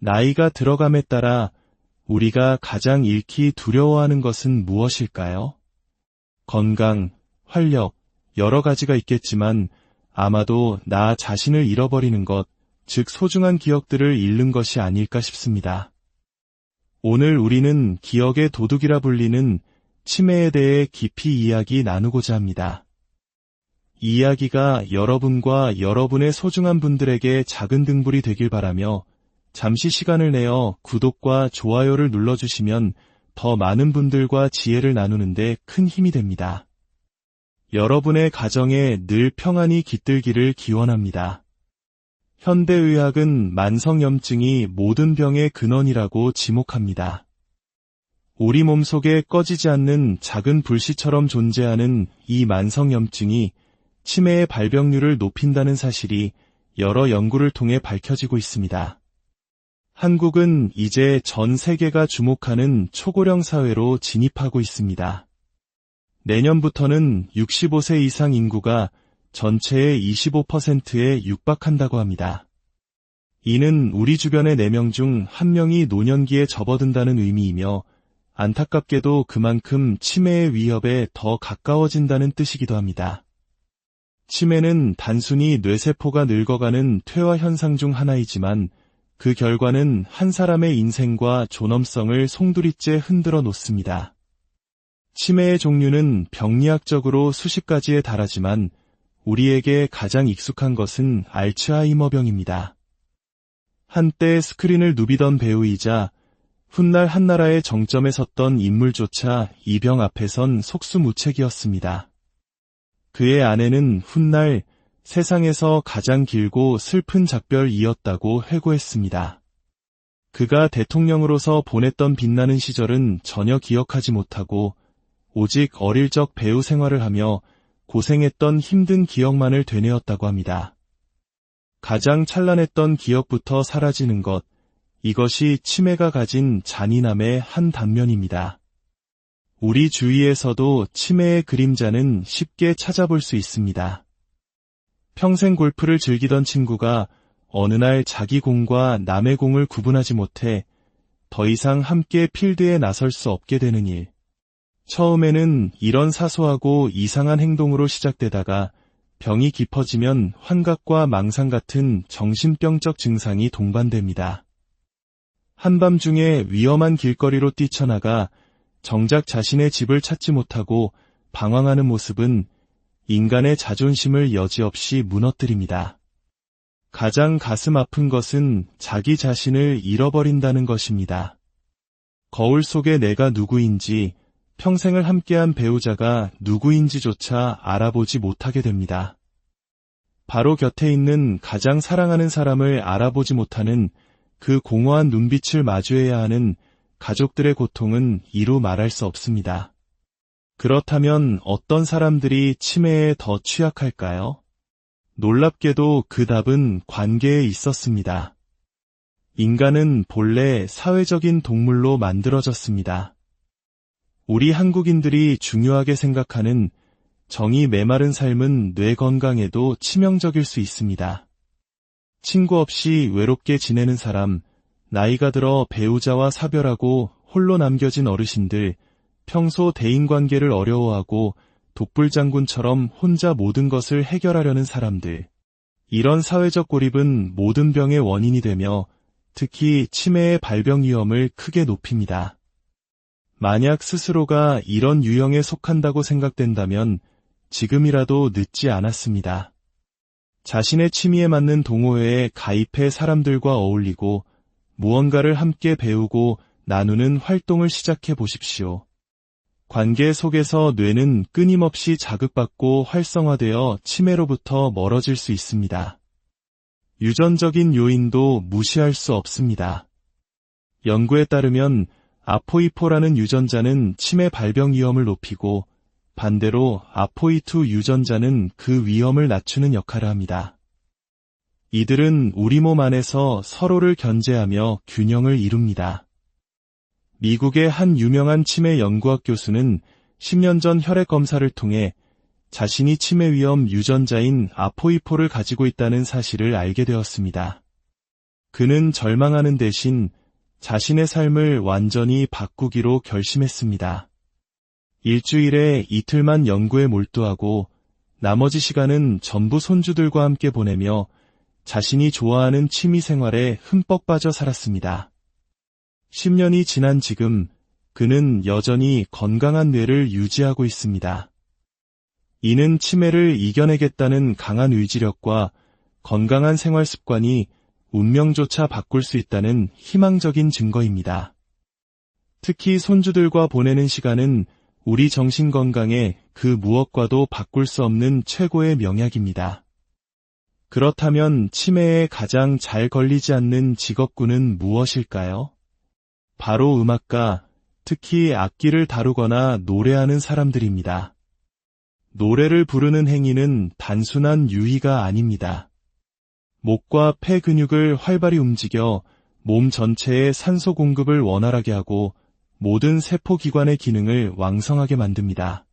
나이가 들어감에 따라 우리가 가장 잃기 두려워하는 것은 무엇일까요? 건강, 활력, 여러 가지가 있겠지만 아마도 나 자신을 잃어버리는 것, 즉 소중한 기억들을 잃는 것이 아닐까 싶습니다. 오늘 우리는 기억의 도둑이라 불리는 치매에 대해 깊이 이야기 나누고자 합니다. 이 이야기가 여러분과 여러분의 소중한 분들에게 작은 등불이 되길 바라며 잠시 시간을 내어 구독과 좋아요를 눌러주시면 더 많은 분들과 지혜를 나누는데 큰 힘이 됩니다. 여러분의 가정에 늘 평안이 깃들기를 기원합니다. 현대의학은 만성염증이 모든 병의 근원이라고 지목합니다. 우리 몸속에 꺼지지 않는 작은 불씨처럼 존재하는 이 만성염증이 치매의 발병률을 높인다는 사실이 여러 연구를 통해 밝혀지고 있습니다. 한국은 이제 전 세계가 주목하는 초고령 사회로 진입하고 있습니다. 내년부터는 65세 이상 인구가 전체의 25%에 육박한다고 합니다. 이는 우리 주변의 4명 중 1명이 노년기에 접어든다는 의미이며 안타깝게도 그만큼 치매의 위협에 더 가까워진다는 뜻이기도 합니다. 치매는 단순히 뇌세포가 늙어가는 퇴화 현상 중 하나이지만 그 결과는 한 사람의 인생과 존엄성을 송두리째 흔들어 놓습니다. 치매의 종류는 병리학적으로 수십 가지에 달하지만 우리에게 가장 익숙한 것은 알츠하이머병입니다. 한때 스크린을 누비던 배우이자 훗날 한나라의 정점에 섰던 인물조차 이 병 앞에선 속수무책이었습니다. 그의 아내는 훗날 세상에서 가장 길고 슬픈 작별이었다고 회고했습니다. 그가 대통령으로서 보냈던 빛나는 시절은 전혀 기억하지 못하고 오직 어릴 적 배우 생활을 하며 고생했던 힘든 기억만을 되뇌었다고 합니다. 가장 찬란했던 기억부터 사라지는 것, 이것이 치매가 가진 잔인함의 한 단면입니다. 우리 주위에서도 치매의 그림자는 쉽게 찾아볼 수 있습니다. 평생 골프를 즐기던 친구가 어느 날 자기 공과 남의 공을 구분하지 못해 더 이상 함께 필드에 나설 수 없게 되는 일. 처음에는 이런 사소하고 이상한 행동으로 시작되다가 병이 깊어지면 환각과 망상 같은 정신병적 증상이 동반됩니다. 한밤중에 위험한 길거리로 뛰쳐나가 정작 자신의 집을 찾지 못하고 방황하는 모습은 인간의 자존심을 여지없이 무너뜨립니다. 가장 가슴 아픈 것은 자기 자신을 잃어버린다는 것입니다. 거울 속에 내가 누구인지, 평생을 함께한 배우자가 누구인지조차 알아보지 못하게 됩니다. 바로 곁에 있는 가장 사랑하는 사람을 알아보지 못하는 그 공허한 눈빛을 마주해야 하는 가족들의 고통은 이루 말할 수 없습니다. 그렇다면 어떤 사람들이 치매에 더 취약할까요? 놀랍게도 그 답은 관계에 있었습니다. 인간은 본래 사회적인 동물로 만들어졌습니다. 우리 한국인들이 중요하게 생각하는 정이 메마른 삶은 뇌 건강에도 치명적일 수 있습니다. 친구 없이 외롭게 지내는 사람, 나이가 들어 배우자와 사별하고 홀로 남겨진 어르신들, 평소 대인관계를 어려워하고 독불장군처럼 혼자 모든 것을 해결하려는 사람들. 이런 사회적 고립은 모든 병의 원인이 되며 특히 치매의 발병 위험을 크게 높입니다. 만약 스스로가 이런 유형에 속한다고 생각된다면 지금이라도 늦지 않았습니다. 자신의 취미에 맞는 동호회에 가입해 사람들과 어울리고 무언가를 함께 배우고 나누는 활동을 시작해 보십시오. 관계 속에서 뇌는 끊임없이 자극받고 활성화되어 치매로부터 멀어질 수 있습니다. 유전적인 요인도 무시할 수 없습니다. 연구에 따르면 아포이4라는 유전자는 치매 발병 위험을 높이고 반대로 아포이2 유전자는 그 위험을 낮추는 역할을 합니다. 이들은 우리 몸 안에서 서로를 견제하며 균형을 이룹니다. 미국의 한 유명한 치매 연구학 교수는 10년 전 혈액 검사를 통해 자신이 치매 위험 유전자인 아포이4를 가지고 있다는 사실을 알게 되었습니다. 그는 절망하는 대신 자신의 삶을 완전히 바꾸기로 결심했습니다. 일주일에 이틀만 연구에 몰두하고 나머지 시간은 전부 손주들과 함께 보내며 자신이 좋아하는 취미 생활에 흠뻑 빠져 살았습니다. 10년이 지난 지금 그는 여전히 건강한 뇌를 유지하고 있습니다. 이는 치매를 이겨내겠다는 강한 의지력과 건강한 생활 습관이 운명조차 바꿀 수 있다는 희망적인 증거입니다. 특히 손주들과 보내는 시간은 우리 정신 건강에 그 무엇과도 바꿀 수 없는 최고의 명약입니다. 그렇다면 치매에 가장 잘 걸리지 않는 직업군은 무엇일까요? 바로 음악가, 특히 악기를 다루거나 노래하는 사람들입니다. 노래를 부르는 행위는 단순한 유희가 아닙니다. 목과 폐 근육을 활발히 움직여 몸 전체의 산소 공급을 원활하게 하고 모든 세포기관의 기능을 왕성하게 만듭니다.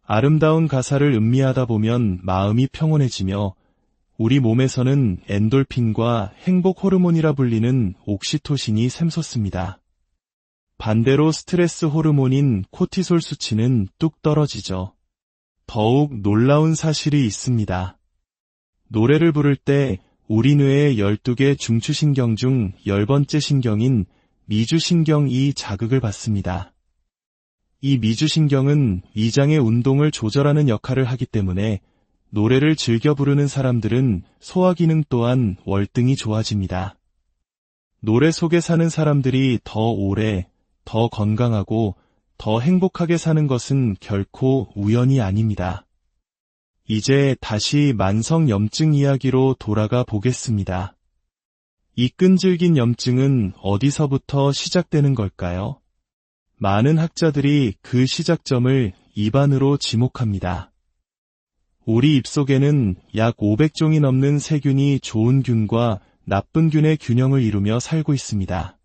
아름다운 가사를 음미하다 보면 마음이 평온해지며 우리 몸에서는 엔돌핀과 행복 호르몬이라 불리는 옥시토신이 샘솟습니다. 반대로 스트레스 호르몬인 코티솔 수치는 뚝 떨어지죠. 더욱 놀라운 사실이 있습니다. 노래를 부를 때 우리 뇌의 12개 중추신경 중 10번째 신경인 미주신경이 자극을 받습니다. 이 미주신경은 위장의 운동을 조절하는 역할을 하기 때문에 노래를 즐겨 부르는 사람들은 소화기능 또한 월등히 좋아집니다. 노래 속에 사는 사람들이 더 오래, 더 건강하고 더 행복하게 사는 것은 결코 우연이 아닙니다. 이제 다시 만성염증 이야기로 돌아가 보겠습니다. 이 끈질긴 염증은 어디서부터 시작되는 걸까요? 많은 학자들이 그 시작점을 입안으로 지목합니다. 우리 입속에는 약 500종이 넘는 세균이 좋은 균과 나쁜 균의 균형을 이루며 살고 있습니다.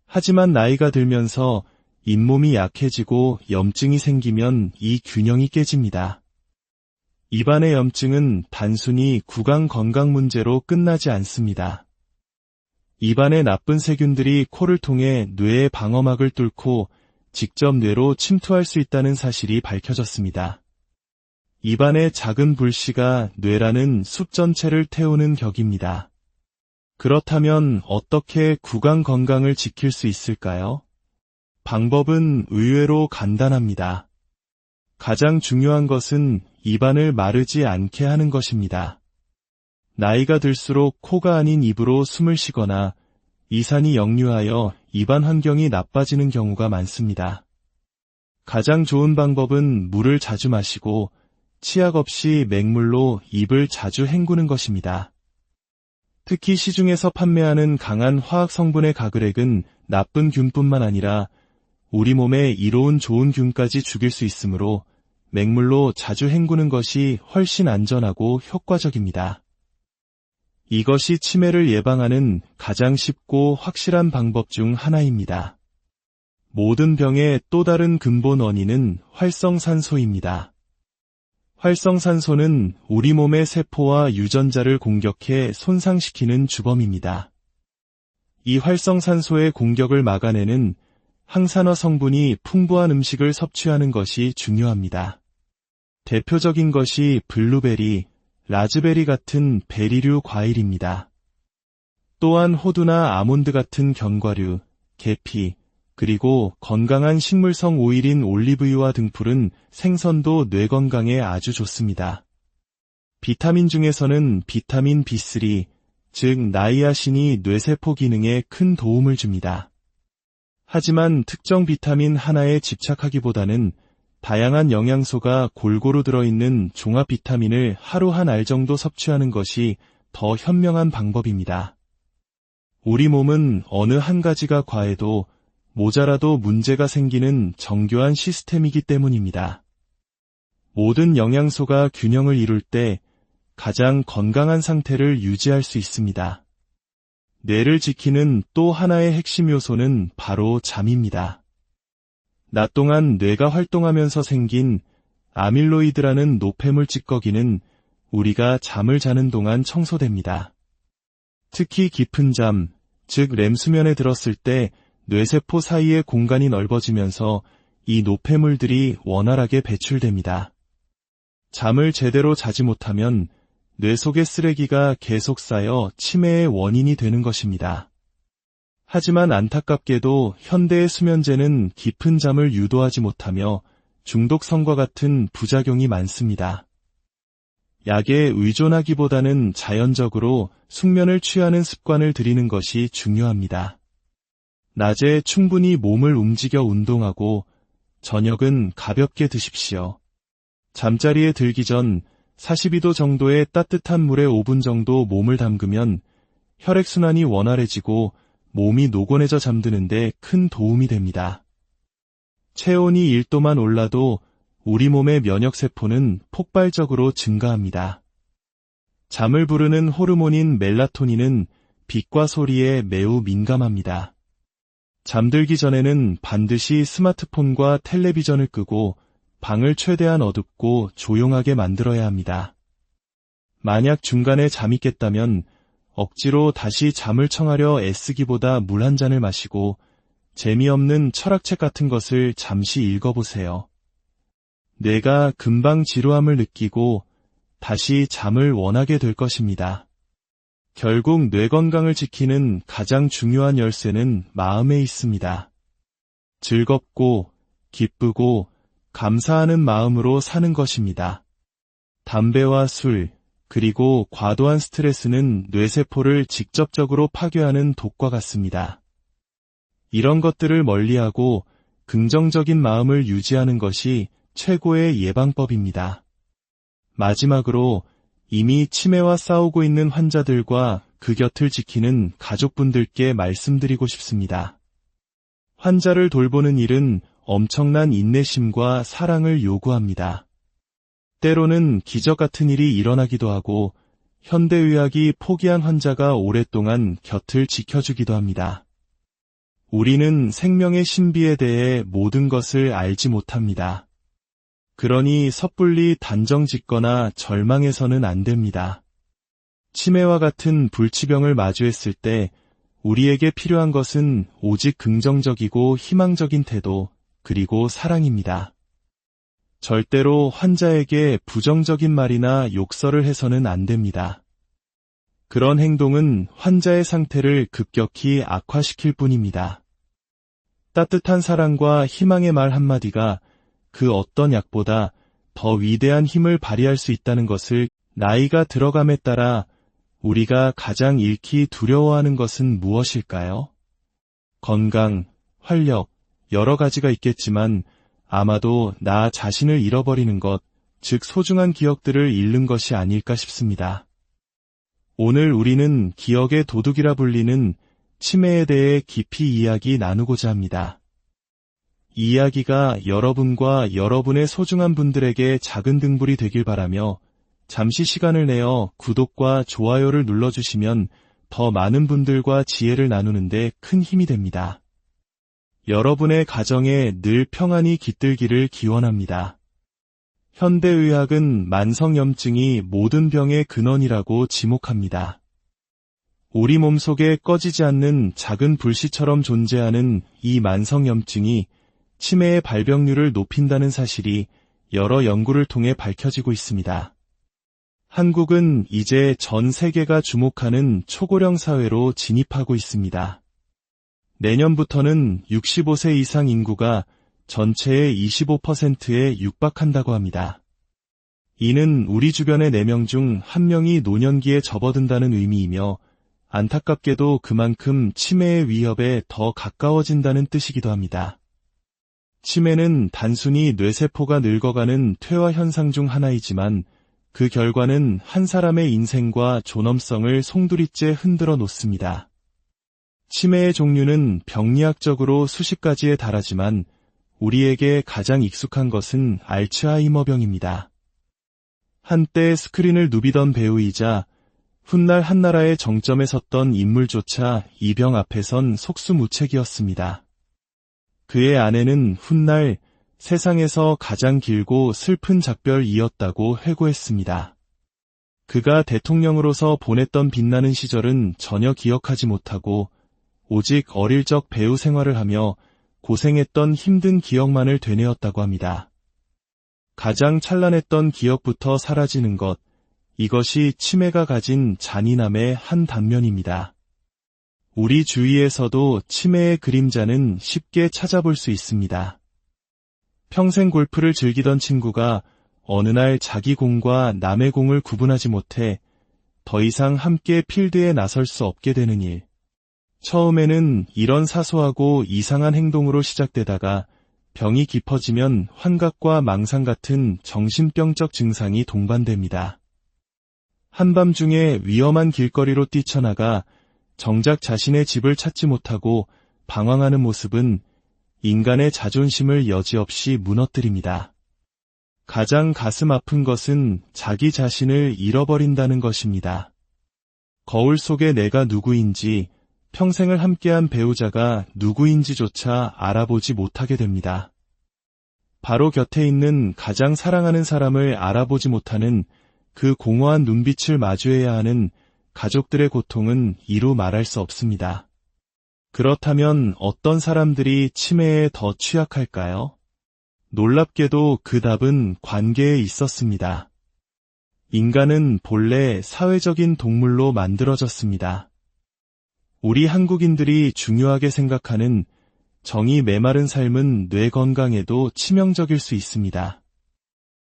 하지만 나이가 들면서 잇몸이 약해지고 염증이 생기면 이 균형이 깨집니다. 입안의 염증은 단순히 구강 건강 문제로 끝나지 않습니다. 입안의 나쁜 세균들이 코를 통해 뇌의 방어막을 뚫고 직접 뇌로 침투할 수 있다는 사실이 밝혀졌습니다. 입안의 작은 불씨가 뇌라는 숲 전체를 태우는 격입니다. 그렇다면 어떻게 구강 건강을 지킬 수 있을까요? 방법은 의외로 간단합니다. 가장 중요한 것은 입안을 마르지 않게 하는 것입니다. 나이가 들수록 코가 아닌 입으로 숨을 쉬거나 이산이 역류하여 입안 환경이 나빠지는 경우가 많습니다. 가장 좋은 방법은 물을 자주 마시고 치약 없이 맹물로 입을 자주 헹구는 것입니다. 특히 시중에서 판매하는 강한 화학 성분의 가글액은 나쁜 균뿐만 아니라 우리 몸에 이로운 좋은 균까지 죽일 수 있으므로 맹물로 자주 헹구는 것이 훨씬 안전하고 효과적입니다. 이것이 치매를 예방하는 가장 쉽고 확실한 방법 중 하나입니다. 모든 병의 또 다른 근본 원인은 활성산소입니다. 활성산소는 우리 몸의 세포와 유전자를 공격해 손상시키는 주범입니다. 이 활성산소의 공격을 막아내는 항산화 성분이 풍부한 음식을 섭취하는 것이 중요합니다. 대표적인 것이 블루베리, 라즈베리 같은 베리류 과일입니다. 또한 호두나 아몬드 같은 견과류, 계피, 그리고 건강한 식물성 오일인 올리브유와 등풀은 생선도 뇌 건강에 아주 좋습니다. 비타민 중에서는 비타민 B3, 즉 나이아신이 뇌세포 기능에 큰 도움을 줍니다. 하지만 특정 비타민 하나에 집착하기보다는 다양한 영양소가 골고루 들어있는 종합 비타민을 하루 한 알 정도 섭취하는 것이 더 현명한 방법입니다. 우리 몸은 어느 한 가지가 과해도 모자라도 문제가 생기는 정교한 시스템이기 때문입니다. 모든 영양소가 균형을 이룰 때 가장 건강한 상태를 유지할 수 있습니다. 뇌를 지키는 또 하나의 핵심 요소는 바로 잠입니다. 낮 동안 뇌가 활동하면서 생긴 아밀로이드라는 노폐물 찌꺼기는 우리가 잠을 자는 동안 청소됩니다. 특히 깊은 잠, 즉 렘 수면에 들었을 때 뇌세포 사이의 공간이 넓어지면서 이 노폐물들이 원활하게 배출됩니다. 잠을 제대로 자지 못하면 뇌 속의 쓰레기가 계속 쌓여 치매의 원인이 되는 것입니다. 하지만 안타깝게도 현대의 수면제는 깊은 잠을 유도하지 못하며 중독성과 같은 부작용이 많습니다. 약에 의존하기보다는 자연적으로 숙면을 취하는 습관을 들이는 것이 중요합니다. 낮에 충분히 몸을 움직여 운동하고 저녁은 가볍게 드십시오. 잠자리에 들기 전 42도 정도의 따뜻한 물에 5분 정도 몸을 담그면 혈액순환이 원활해지고 몸이 노곤해져 잠드는데 큰 도움이 됩니다. 체온이 1도만 올라도 우리 몸의 면역세포는 폭발적으로 증가합니다. 잠을 부르는 호르몬인 멜라토닌은 빛과 소리에 매우 민감합니다. 잠들기 전에는 반드시 스마트폰과 텔레비전을 끄고 방을 최대한 어둡고 조용하게 만들어야 합니다. 만약 중간에 잠이 깼다면 억지로 다시 잠을 청하려 애쓰기보다 물 한 잔을 마시고 재미없는 철학책 같은 것을 잠시 읽어보세요. 뇌가 금방 지루함을 느끼고 다시 잠을 원하게 될 것입니다. 결국 뇌 건강을 지키는 가장 중요한 열쇠는 마음에 있습니다. 즐겁고 기쁘고 감사하는 마음으로 사는 것입니다. 담배와 술, 그리고 과도한 스트레스는 뇌세포를 직접적으로 파괴하는 독과 같습니다. 이런 것들을 멀리하고 긍정적인 마음을 유지하는 것이 최고의 예방법입니다. 마지막으로 이미 치매와 싸우고 있는 환자들과 그 곁을 지키는 가족분들께 말씀드리고 싶습니다. 환자를 돌보는 일은 엄청난 인내심과 사랑을 요구합니다. 때로는 기적 같은 일이 일어나기도 하고 현대의학이 포기한 환자가 오랫동안 곁을 지켜주기도 합니다. 우리는 생명의 신비에 대해 모든 것을 알지 못합니다. 그러니 섣불리 단정 짓거나 절망해서는 안 됩니다. 치매와 같은 불치병을 마주했을 때 우리에게 필요한 것은 오직 긍정적이고 희망적인 태도, 그리고 사랑입니다. 절대로 환자에게 부정적인 말이나 욕설을 해서는 안 됩니다. 그런 행동은 환자의 상태를 급격히 악화시킬 뿐입니다. 따뜻한 사랑과 희망의 말 한마디가 그 어떤 약보다 더 위대한 힘을 발휘할 수 있다는 것을 나이가 들어감에 따라 우리가 가장 잃기 두려워하는 것은 무엇일까요? 건강, 활력, 여러 가지가 있겠지만 아마도 나 자신을 잃어버리는 것, 즉 소중한 기억들을 잃는 것이 아닐까 싶습니다. 오늘 우리는 기억의 도둑이라 불리는 치매에 대해 깊이 이야기 나누고자 합니다. 이 이야기가 여러분과 여러분의 소중한 분들에게 작은 등불이 되길 바라며 잠시 시간을 내어 구독과 좋아요를 눌러주시면 더 많은 분들과 지혜를 나누는데 큰 힘이 됩니다. 여러분의 가정에 늘 평안이 깃들기를 기원합니다. 현대의학은 만성염증이 모든 병의 근원이라고 지목합니다. 우리 몸속에 꺼지지 않는 작은 불씨처럼 존재하는 이 만성염증이 치매의 발병률을 높인다는 사실이 여러 연구를 통해 밝혀지고 있습니다. 한국은 이제 전 세계가 주목하는 초고령 사회로 진입하고 있습니다. 내년부터는 65세 이상 인구가 전체의 25%에 육박한다고 합니다. 이는 우리 주변의 4명 중 1명이 노년기에 접어든다는 의미이며 안타깝게도 그만큼 치매의 위협에 더 가까워진다는 뜻이기도 합니다. 치매는 단순히 뇌세포가 늙어가는 퇴화 현상 중 하나이지만 그 결과는 한 사람의 인생과 존엄성을 송두리째 흔들어 놓습니다. 치매의 종류는 병리학적으로 수십 가지에 달하지만 우리에게 가장 익숙한 것은 알츠하이머병입니다. 한때 스크린을 누비던 배우이자 훗날 한나라의 정점에 섰던 인물조차 이 병 앞에선 속수무책이었습니다. 그의 아내는 훗날 세상에서 가장 길고 슬픈 작별이었다고 회고했습니다. 그가 대통령으로서 보냈던 빛나는 시절은 전혀 기억하지 못하고 오직 어릴 적 배우 생활을 하며 고생했던 힘든 기억만을 되뇌었다고 합니다. 가장 찬란했던 기억부터 사라지는 것, 이것이 치매가 가진 잔인함의 한 단면입니다. 우리 주위에서도 치매의 그림자는 쉽게 찾아볼 수 있습니다. 평생 골프를 즐기던 친구가 어느 날 자기 공과 남의 공을 구분하지 못해 더 이상 함께 필드에 나설 수 없게 되는 일. 처음에는 이런 사소하고 이상한 행동으로 시작되다가 병이 깊어지면 환각과 망상 같은 정신병적 증상이 동반됩니다. 한밤중에 위험한 길거리로 뛰쳐나가 정작 자신의 집을 찾지 못하고 방황하는 모습은 인간의 자존심을 여지없이 무너뜨립니다. 가장 가슴 아픈 것은 자기 자신을 잃어버린다는 것입니다. 거울 속에 내가 누구인지, 평생을 함께한 배우자가 누구인지조차 알아보지 못하게 됩니다. 바로 곁에 있는 가장 사랑하는 사람을 알아보지 못하는 그 공허한 눈빛을 마주해야 하는 가족들의 고통은 이루 말할 수 없습니다. 그렇다면 어떤 사람들이 치매에 더 취약할까요? 놀랍게도 그 답은 관계에 있었습니다. 인간은 본래 사회적인 동물로 만들어졌습니다. 우리 한국인들이 중요하게 생각하는 정이 메마른 삶은 뇌 건강에도 치명적일 수 있습니다.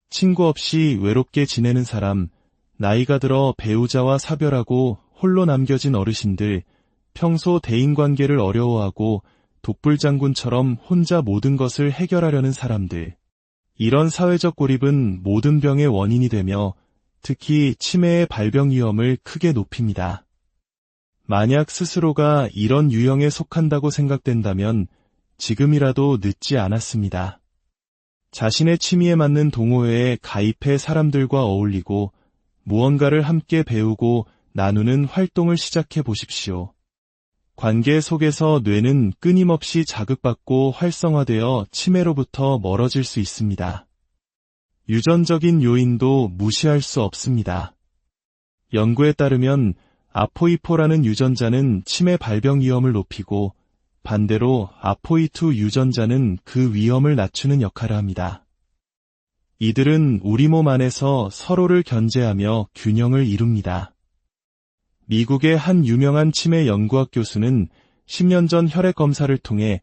친구 없이 외롭게 지내는 사람, 나이가 들어 배우자와 사별하고 홀로 남겨진 어르신들, 평소 대인관계를 어려워하고 독불장군처럼 혼자 모든 것을 해결하려는 사람들. 이런 사회적 고립은 모든 병의 원인이 되며 특히 치매의 발병 위험을 크게 높입니다. 만약 스스로가 이런 유형에 속한다고 생각된다면 지금이라도 늦지 않았습니다. 자신의 취미에 맞는 동호회에 가입해 사람들과 어울리고 무언가를 함께 배우고 나누는 활동을 시작해 보십시오. 관계 속에서 뇌는 끊임없이 자극받고 활성화되어 치매로부터 멀어질 수 있습니다. 유전적인 요인도 무시할 수 없습니다. 연구에 따르면 아포이4라는 유전자는 치매 발병 위험을 높이고 반대로 아포이2 유전자는 그 위험을 낮추는 역할을 합니다. 이들은 우리 몸 안에서 서로를 견제하며 균형을 이룹니다. 미국의 한 유명한 치매 연구학 교수는 10년 전 혈액 검사를 통해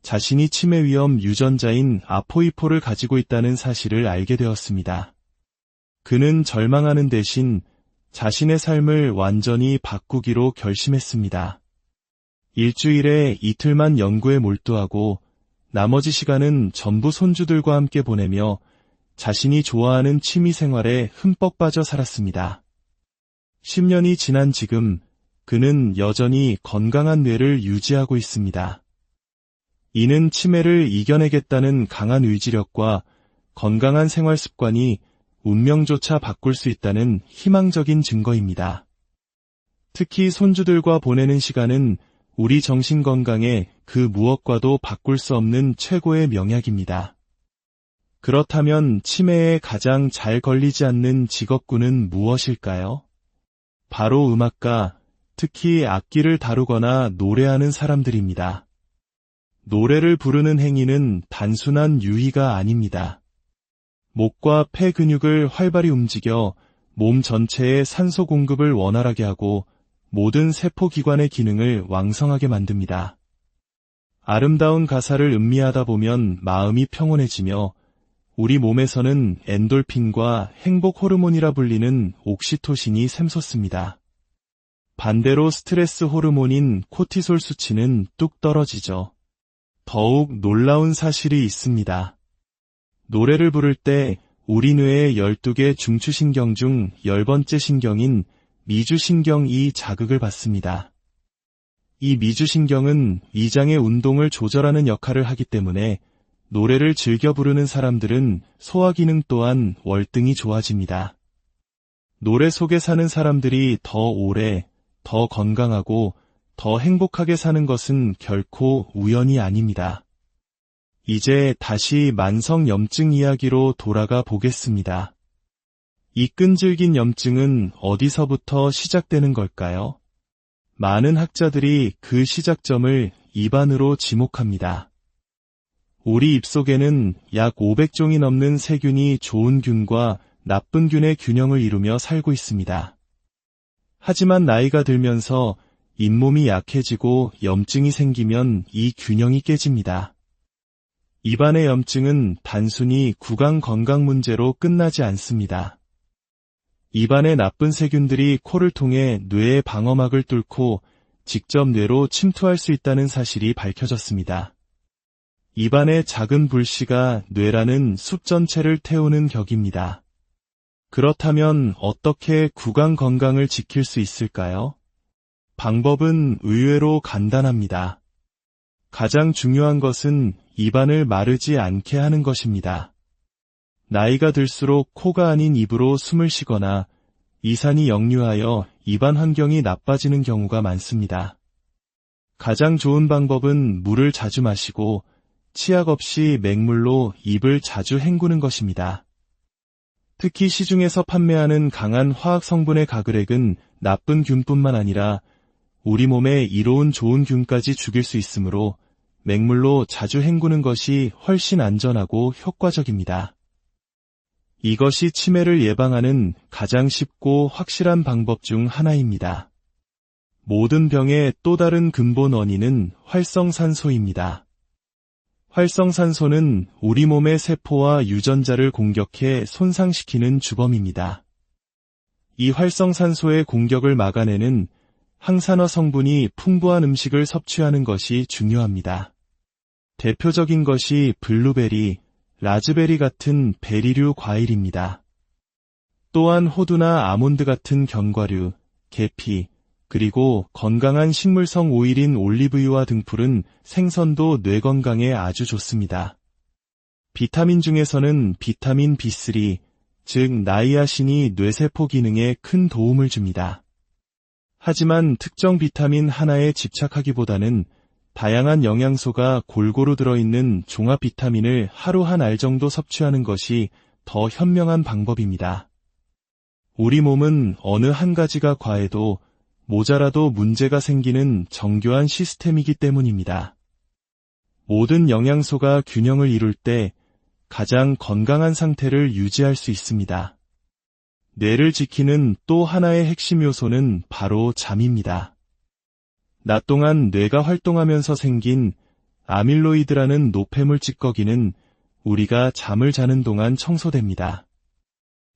자신이 치매 위험 유전자인 아포이4를 가지고 있다는 사실을 알게 되었습니다. 그는 절망하는 대신 자신의 삶을 완전히 바꾸기로 결심했습니다. 일주일에 이틀만 연구에 몰두하고 나머지 시간은 전부 손주들과 함께 보내며 자신이 좋아하는 취미 생활에 흠뻑 빠져 살았습니다. 10년이 지난 지금 그는 여전히 건강한 뇌를 유지하고 있습니다. 이는 치매를 이겨내겠다는 강한 의지력과 건강한 생활 습관이 운명조차 바꿀 수 있다는 희망적인 증거입니다. 특히 손주들과 보내는 시간은 우리 정신 건강에 그 무엇과도 바꿀 수 없는 최고의 명약입니다. 그렇다면 치매에 가장 잘 걸리지 않는 직업군은 무엇일까요? 바로 음악가, 특히 악기를 다루거나 노래하는 사람들입니다. 노래를 부르는 행위는 단순한 유희가 아닙니다. 목과 폐 근육을 활발히 움직여 몸 전체의 산소 공급을 원활하게 하고 모든 세포기관의 기능을 왕성하게 만듭니다. 아름다운 가사를 음미하다 보면 마음이 평온해지며 우리 몸에서는 엔돌핀과 행복 호르몬이라 불리는 옥시토신이 샘솟습니다. 반대로 스트레스 호르몬인 코티솔 수치는 뚝 떨어지죠. 더욱 놀라운 사실이 있습니다. 노래를 부를 때 우리 뇌의 12개 중추신경 중 10번째 신경인 미주신경이 자극을 받습니다. 이 미주신경은 위장의 운동을 조절하는 역할을 하기 때문에 노래를 즐겨 부르는 사람들은 소화기능 또한 월등히 좋아집니다. 노래 속에 사는 사람들이 더 오래, 더 건강하고 더 행복하게 사는 것은 결코 우연이 아닙니다. 이제 다시 만성염증 이야기로 돌아가 보겠습니다. 이 끈질긴 염증은 어디서부터 시작되는 걸까요? 많은 학자들이 그 시작점을 입안으로 지목합니다. 우리 입속에는 약 500종이 넘는 세균이 좋은 균과 나쁜 균의 균형을 이루며 살고 있습니다. 하지만 나이가 들면서 잇몸이 약해지고 염증이 생기면 이 균형이 깨집니다. 입안의 염증은 단순히 구강 건강 문제로 끝나지 않습니다. 입안의 나쁜 세균들이 코를 통해 뇌의 방어막을 뚫고 직접 뇌로 침투할 수 있다는 사실이 밝혀졌습니다. 입안의 작은 불씨가 뇌라는 숲 전체를 태우는 격입니다. 그렇다면 어떻게 구강 건강을 지킬 수 있을까요? 방법은 의외로 간단합니다. 가장 중요한 것은 입안을 마르지 않게 하는 것입니다. 나이가 들수록 코가 아닌 입으로 숨을 쉬거나 이산이 역류하여 입안 환경이 나빠지는 경우가 많습니다. 가장 좋은 방법은 물을 자주 마시고 치약 없이 맹물로 입을 자주 헹구는 것입니다. 특히 시중에서 판매하는 강한 화학 성분의 가글액은 나쁜 균뿐만 아니라 우리 몸에 이로운 좋은 균까지 죽일 수 있으므로 맹물로 자주 헹구는 것이 훨씬 안전하고 효과적입니다. 이것이 치매를 예방하는 가장 쉽고 확실한 방법 중 하나입니다. 모든 병의 또 다른 근본 원인은 활성산소입니다. 활성산소는 우리 몸의 세포와 유전자를 공격해 손상시키는 주범입니다. 이 활성산소의 공격을 막아내는 항산화 성분이 풍부한 음식을 섭취하는 것이 중요합니다. 대표적인 것이 블루베리, 라즈베리 같은 베리류 과일입니다. 또한 호두나 아몬드 같은 견과류, 계피, 그리고 건강한 식물성 오일인 올리브유와 등풀은 생선도 뇌 건강에 아주 좋습니다. 비타민 중에서는 비타민 B3, 즉 나이아신이 뇌세포 기능에 큰 도움을 줍니다. 하지만 특정 비타민 하나에 집착하기보다는 다양한 영양소가 골고루 들어있는 종합 비타민을 하루 한 알 정도 섭취하는 것이 더 현명한 방법입니다. 우리 몸은 어느 한 가지가 과해도 모자라도 문제가 생기는 정교한 시스템이기 때문입니다. 모든 영양소가 균형을 이룰 때 가장 건강한 상태를 유지할 수 있습니다. 뇌를 지키는 또 하나의 핵심 요소는 바로 잠입니다. 낮 동안 뇌가 활동하면서 생긴 아밀로이드라는 노폐물 찌꺼기는 우리가 잠을 자는 동안 청소됩니다.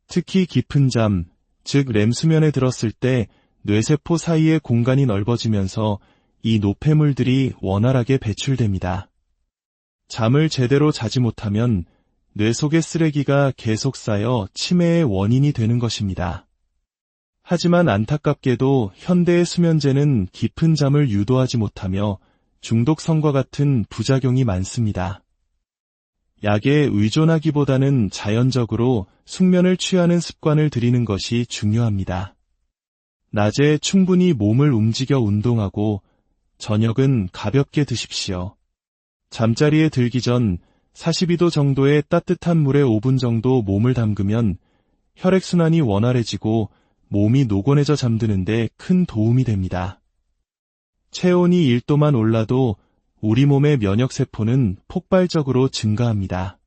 특히 깊은 잠, 즉 렘 수면에 들었을 때 뇌세포 사이의 공간이 넓어지면서 이 노폐물들이 원활하게 배출됩니다. 잠을 제대로 자지 못하면 뇌 속의 쓰레기가 계속 쌓여 치매의 원인이 되는 것입니다. 하지만 안타깝게도 현대의 수면제는 깊은 잠을 유도하지 못하며 중독성과 같은 부작용이 많습니다. 약에 의존하기보다는 자연적으로 숙면을 취하는 습관을 들이는 것이 중요합니다. 낮에 충분히 몸을 움직여 운동하고 저녁은 가볍게 드십시오. 잠자리에 들기 전 42도 정도의 따뜻한 물에 5분 정도 몸을 담그면 혈액순환이 원활해지고 몸이 노곤해져 잠드는데 큰 도움이 됩니다. 체온이 1도만 올라도 우리 몸의 면역세포는 폭발적으로 증가합니다.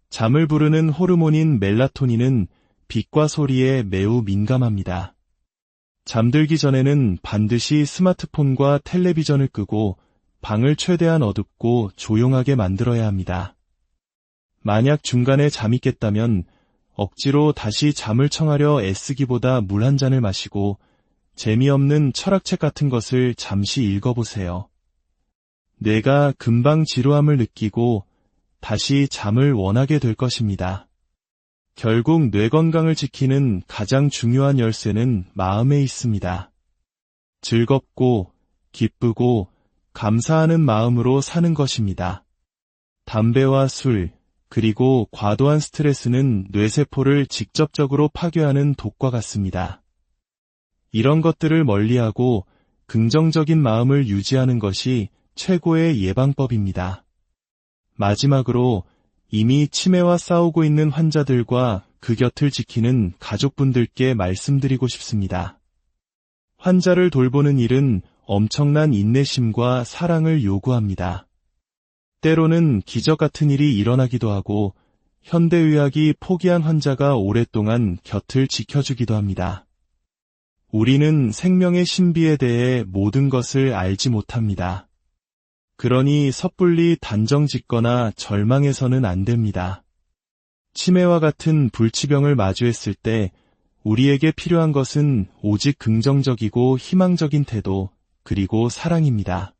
잠을 부르는 호르몬인 멜라토닌은 빛과 소리에 매우 민감합니다. 잠들기 전에는 반드시 스마트폰과 텔레비전을 끄고 방을 최대한 어둡고 조용하게 만들어야 합니다. 만약 중간에 잠이 깼다면 억지로 다시 잠을 청하려 애쓰기보다 물 한 잔을 마시고 재미없는 철학책 같은 것을 잠시 읽어보세요. 뇌가 금방 지루함을 느끼고 다시 잠을 원하게 될 것입니다. 결국 뇌 건강을 지키는 가장 중요한 열쇠는 마음에 있습니다. 즐겁고 기쁘고 감사하는 마음으로 사는 것입니다. 담배와 술, 그리고 과도한 스트레스는 뇌세포를 직접적으로 파괴하는 독과 같습니다. 이런 것들을 멀리하고 긍정적인 마음을 유지하는 것이 최고의 예방법입니다. 마지막으로 이미 치매와 싸우고 있는 환자들과 그 곁을 지키는 가족분들께 말씀드리고 싶습니다. 환자를 돌보는 일은 엄청난 인내심과 사랑을 요구합니다. 때로는 기적 같은 일이 일어나기도 하고 현대의학이 포기한 환자가 오랫동안 곁을 지켜주기도 합니다. 우리는 생명의 신비에 대해 모든 것을 알지 못합니다. 그러니 섣불리 단정 짓거나 절망해서는 안 됩니다. 치매와 같은 불치병을 마주했을 때 우리에게 필요한 것은 오직 긍정적이고 희망적인 태도, 그리고 사랑입니다.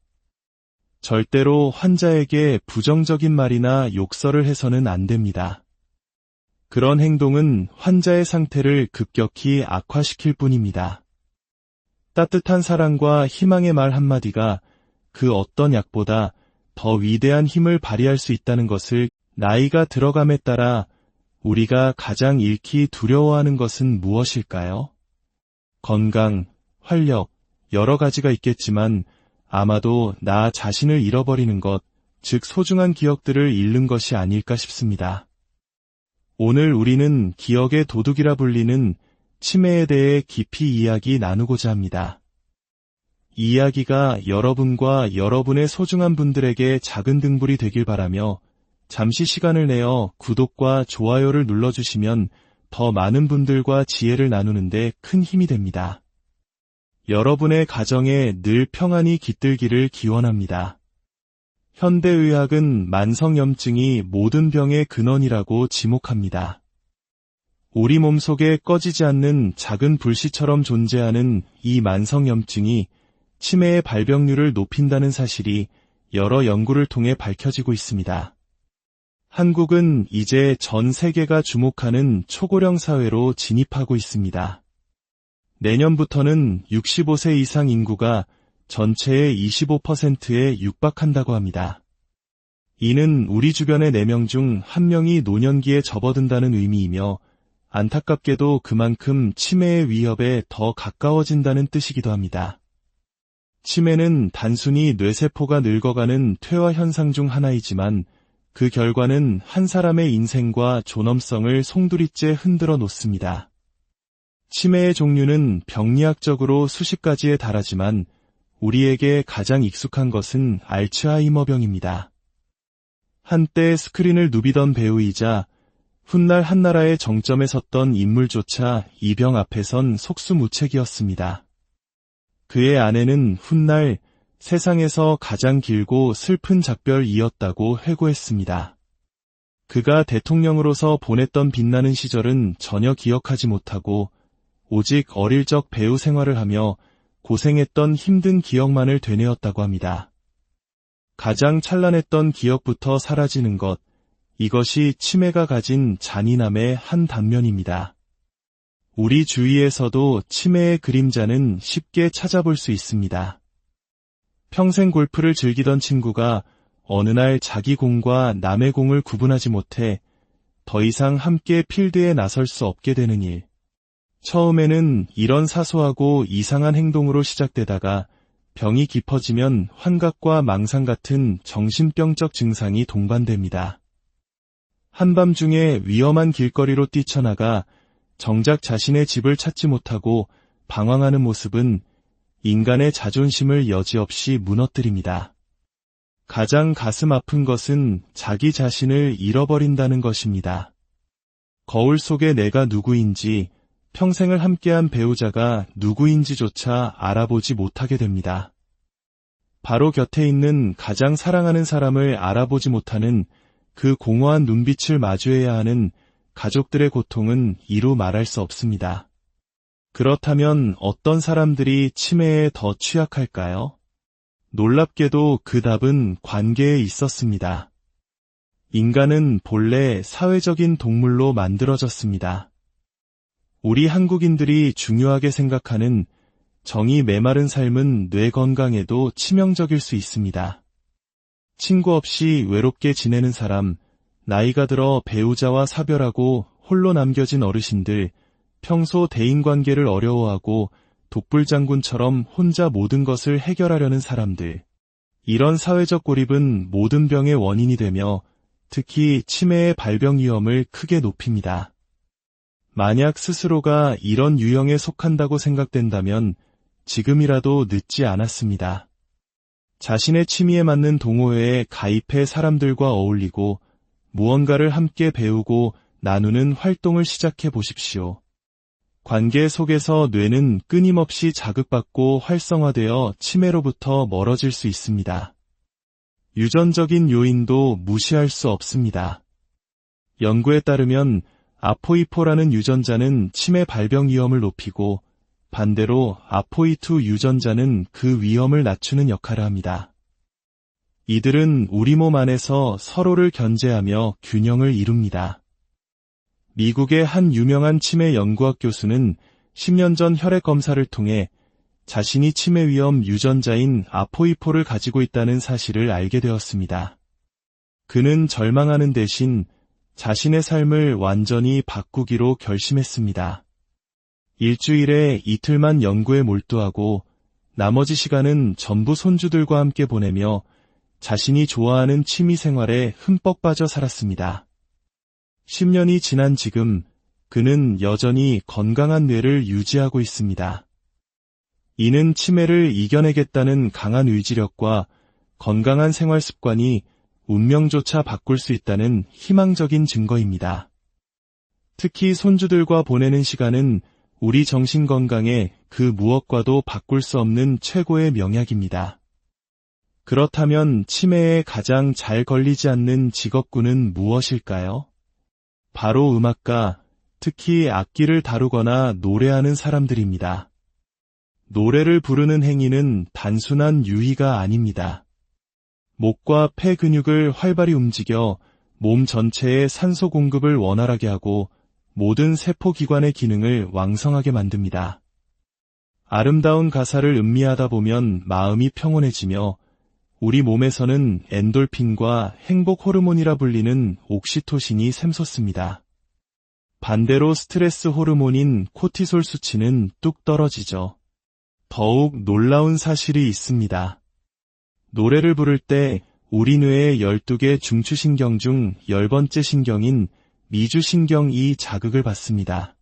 절대로 환자에게 부정적인 말이나 욕설을 해서는 안 됩니다. 그런 행동은 환자의 상태를 급격히 악화시킬 뿐입니다. 따뜻한 사랑과 희망의 말 한마디가 그 어떤 약보다 더 위대한 힘을 발휘할 수 있다는 것을 나이가 들어감에 따라 우리가 가장 잃기 두려워하는 것은 무엇일까요? 건강, 활력, 여러 가지가 있겠지만 아마도 나 자신을 잃어버리는 것, 즉 소중한 기억들을 잃는 것이 아닐까 싶습니다. 오늘 우리는 기억의 도둑이라 불리는 치매에 대해 깊이 이야기 나누고자 합니다. 이 이야기가 여러분과 여러분의 소중한 분들에게 작은 등불이 되길 바라며 잠시 시간을 내어 구독과 좋아요를 눌러주시면 더 많은 분들과 지혜를 나누는데 큰 힘이 됩니다. 여러분의 가정에 늘 평안이 깃들기를 기원합니다. 현대의학은 만성염증이 모든 병의 근원이라고 지목합니다. 우리 몸속에 꺼지지 않는 작은 불씨처럼 존재하는 이 만성염증이 치매의 발병률을 높인다는 사실이 여러 연구를 통해 밝혀지고 있습니다. 한국은 이제 전 세계가 주목하는 초고령 사회로 진입하고 있습니다. 내년부터는 65세 이상 인구가 전체의 25%에 육박한다고 합니다. 이는 우리 주변의 4명 중 1명이 노년기에 접어든다는 의미이며 안타깝게도 그만큼 치매의 위협에 더 가까워진다는 뜻이기도 합니다. 치매는 단순히 뇌세포가 늙어가는 퇴화 현상 중 하나이지만 그 결과는 한 사람의 인생과 존엄성을 송두리째 흔들어 놓습니다. 치매의 종류는 병리학적으로 수십 가지에 달하지만 우리에게 가장 익숙한 것은 알츠하이머병입니다. 한때 스크린을 누비던 배우이자 훗날 한나라의 정점에 섰던 인물조차 이 병 앞에선 속수무책이었습니다. 그의 아내는 훗날 세상에서 가장 길고 슬픈 작별이었다고 회고했습니다. 그가 대통령으로서 보냈던 빛나는 시절은 전혀 기억하지 못하고 오직 어릴 적 배우 생활을 하며 고생했던 힘든 기억만을 되뇌었다고 합니다. 가장 찬란했던 기억부터 사라지는 것, 이것이 치매가 가진 잔인함의 한 단면입니다. 우리 주위에서도 치매의 그림자는 쉽게 찾아볼 수 있습니다. 평생 골프를 즐기던 친구가 어느 날 자기 공과 남의 공을 구분하지 못해 더 이상 함께 필드에 나설 수 없게 되는 일. 처음에는 이런 사소하고 이상한 행동으로 시작되다가 병이 깊어지면 환각과 망상 같은 정신병적 증상이 동반됩니다. 한밤중에 위험한 길거리로 뛰쳐나가 정작 자신의 집을 찾지 못하고 방황하는 모습은 인간의 자존심을 여지없이 무너뜨립니다. 가장 가슴 아픈 것은 자기 자신을 잃어버린다는 것입니다. 거울 속에 내가 누구인지, 평생을 함께한 배우자가 누구인지조차 알아보지 못하게 됩니다. 바로 곁에 있는 가장 사랑하는 사람을 알아보지 못하는 그 공허한 눈빛을 마주해야 하는 가족들의 고통은 이루 말할 수 없습니다. 그렇다면 어떤 사람들이 치매에 더 취약할까요? 놀랍게도 그 답은 관계에 있었습니다. 인간은 본래 사회적인 동물로 만들어졌습니다. 우리 한국인들이 중요하게 생각하는 정이 메마른 삶은 뇌 건강에도 치명적일 수 있습니다. 친구 없이 외롭게 지내는 사람, 나이가 들어 배우자와 사별하고 홀로 남겨진 어르신들, 평소 대인관계를 어려워하고 독불장군처럼 혼자 모든 것을 해결하려는 사람들. 이런 사회적 고립은 모든 병의 원인이 되며 특히 치매의 발병 위험을 크게 높입니다. 만약 스스로가 이런 유형에 속한다고 생각된다면 지금이라도 늦지 않았습니다. 자신의 취미에 맞는 동호회에 가입해 사람들과 어울리고 무언가를 함께 배우고 나누는 활동을 시작해 보십시오. 관계 속에서 뇌는 끊임없이 자극받고 활성화되어 치매로부터 멀어질 수 있습니다. 유전적인 요인도 무시할 수 없습니다. 연구에 따르면 아포이4라는 유전자는 치매 발병 위험을 높이고 반대로 아포이2 유전자는 그 위험을 낮추는 역할을 합니다. 이들은 우리 몸 안에서 서로를 견제하며 균형을 이룹니다. 미국의 한 유명한 치매 연구학 교수는 10년 전 혈액 검사를 통해 자신이 치매 위험 유전자인 아포이4를 가지고 있다는 사실을 알게 되었습니다. 그는 절망하는 대신 자신의 삶을 완전히 바꾸기로 결심했습니다. 일주일에 이틀만 연구에 몰두하고 나머지 시간은 전부 손주들과 함께 보내며 자신이 좋아하는 취미 생활에 흠뻑 빠져 살았습니다. 10년이 지난 지금 그는 여전히 건강한 뇌를 유지하고 있습니다. 이는 치매를 이겨내겠다는 강한 의지력과 건강한 생활 습관이 운명조차 바꿀 수 있다는 희망적인 증거입니다. 특히 손주들과 보내는 시간은 우리 정신 건강에 그 무엇과도 바꿀 수 없는 최고의 명약입니다. 그렇다면 치매에 가장 잘 걸리지 않는 직업군은 무엇일까요? 바로 음악가, 특히 악기를 다루거나 노래하는 사람들입니다. 노래를 부르는 행위는 단순한 유희가 아닙니다. 목과 폐 근육을 활발히 움직여 몸 전체의 산소 공급을 원활하게 하고 모든 세포기관의 기능을 왕성하게 만듭니다. 아름다운 가사를 음미하다 보면 마음이 평온해지며 우리 몸에서는 엔돌핀과 행복 호르몬이라 불리는 옥시토신이 샘솟습니다. 반대로 스트레스 호르몬인 코티솔 수치는 뚝 떨어지죠. 더욱 놀라운 사실이 있습니다. 노래를 부를 때 우리 뇌의 12개 중추신경 중 10번째 신경인 미주신경이 자극을 받습니다.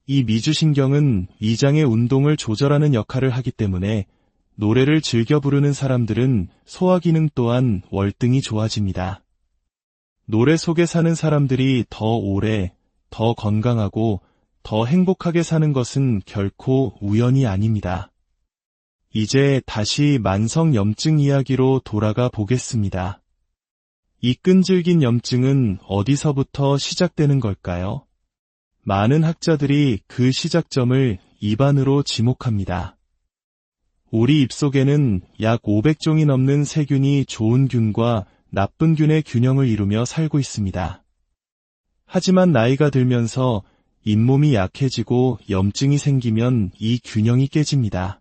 이 미주신경은 위장의 운동을 조절하는 역할을 하기 때문에 노래를 즐겨 부르는 사람들은 소화기능 또한 월등히 좋아집니다. 노래 속에 사는 사람들이 더 오래, 더 건강하고 더 행복하게 사는 것은 결코 우연이 아닙니다. 이제 다시 만성염증 이야기로 돌아가 보겠습니다. 이 끈질긴 염증은 어디서부터 시작되는 걸까요? 많은 학자들이 그 시작점을 입안으로 지목합니다. 우리 입속에는 약 500종이 넘는 세균이 좋은 균과 나쁜 균의 균형을 이루며 살고 있습니다. 하지만 나이가 들면서 잇몸이 약해지고 염증이 생기면 이 균형이 깨집니다.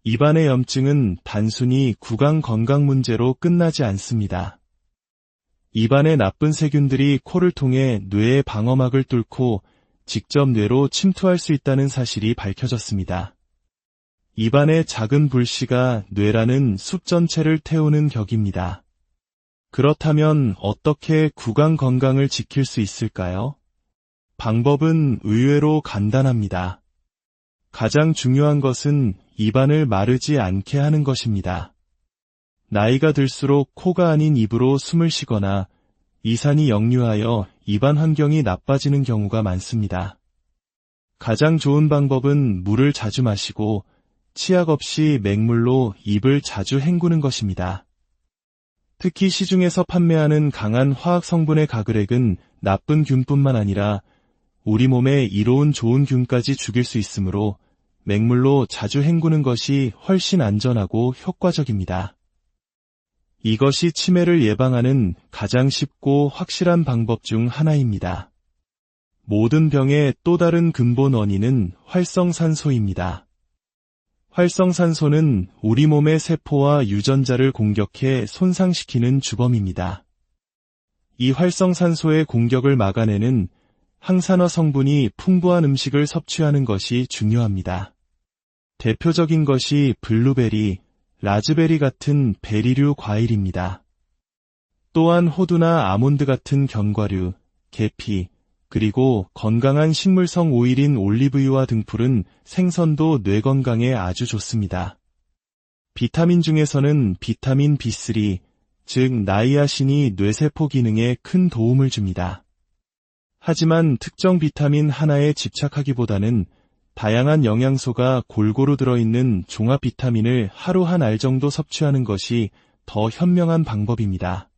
입안의 염증은 단순히 구강 건강 문제로 끝나지 않습니다. 입안의 나쁜 세균들이 코를 통해 뇌의 방어막을 뚫고 직접 뇌로 침투할 수 있다는 사실이 밝혀졌습니다. 입안의 작은 불씨가 뇌라는 숲 전체를 태우는 격입니다. 그렇다면 어떻게 구강 건강을 지킬 수 있을까요? 방법은 의외로 간단합니다. 가장 중요한 것은 입안을 마르지 않게 하는 것입니다. 나이가 들수록 코가 아닌 입으로 숨을 쉬거나 이산이 역류하여 입안 환경이 나빠지는 경우가 많습니다. 가장 좋은 방법은 물을 자주 마시고 치약 없이 맹물로 입을 자주 헹구는 것입니다. 특히 시중에서 판매하는 강한 화학 성분의 가글액은 나쁜 균뿐만 아니라 우리 몸에 이로운 좋은 균까지 죽일 수 있으므로 맹물로 자주 헹구는 것이 훨씬 안전하고 효과적입니다. 이것이 치매를 예방하는 가장 쉽고 확실한 방법 중 하나입니다. 모든 병의 또 다른 근본 원인은 활성산소입니다. 활성산소는 우리 몸의 세포와 유전자를 공격해 손상시키는 주범입니다. 이 활성산소의 공격을 막아내는 항산화 성분이 풍부한 음식을 섭취하는 것이 중요합니다. 대표적인 것이 블루베리, 라즈베리 같은 베리류 과일입니다. 또한 호두나 아몬드 같은 견과류, 계피, 그리고 건강한 식물성 오일인 올리브유와 등푸른 생선도 뇌 건강에 아주 좋습니다. 비타민 중에서는 비타민 B3, 즉 나이아신이 뇌세포 기능에 큰 도움을 줍니다. 하지만 특정 비타민 하나에 집착하기보다는 다양한 영양소가 골고루 들어있는 종합 비타민을 하루 한 알 정도 섭취하는 것이 더 현명한 방법입니다.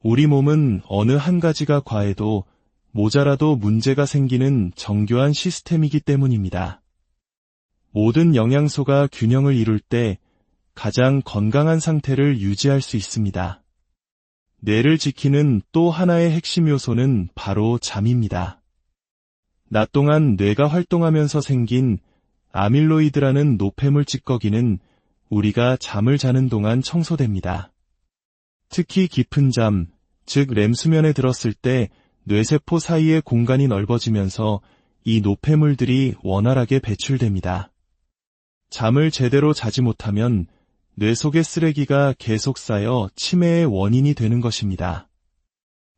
우리 몸은 어느 한 가지가 과해도 모자라도 문제가 생기는 정교한 시스템이기 때문입니다. 모든 영양소가 균형을 이룰 때 가장 건강한 상태를 유지할 수 있습니다. 뇌를 지키는 또 하나의 핵심 요소는 바로 잠입니다. 낮 동안 뇌가 활동하면서 생긴 아밀로이드라는 노폐물 찌꺼기는 우리가 잠을 자는 동안 청소됩니다. 특히 깊은 잠, 즉 렘 수면에 들었을 때 뇌세포 사이의 공간이 넓어지면서 이 노폐물들이 원활하게 배출됩니다. 잠을 제대로 자지 못하면 뇌 속의 쓰레기가 계속 쌓여 치매의 원인이 되는 것입니다.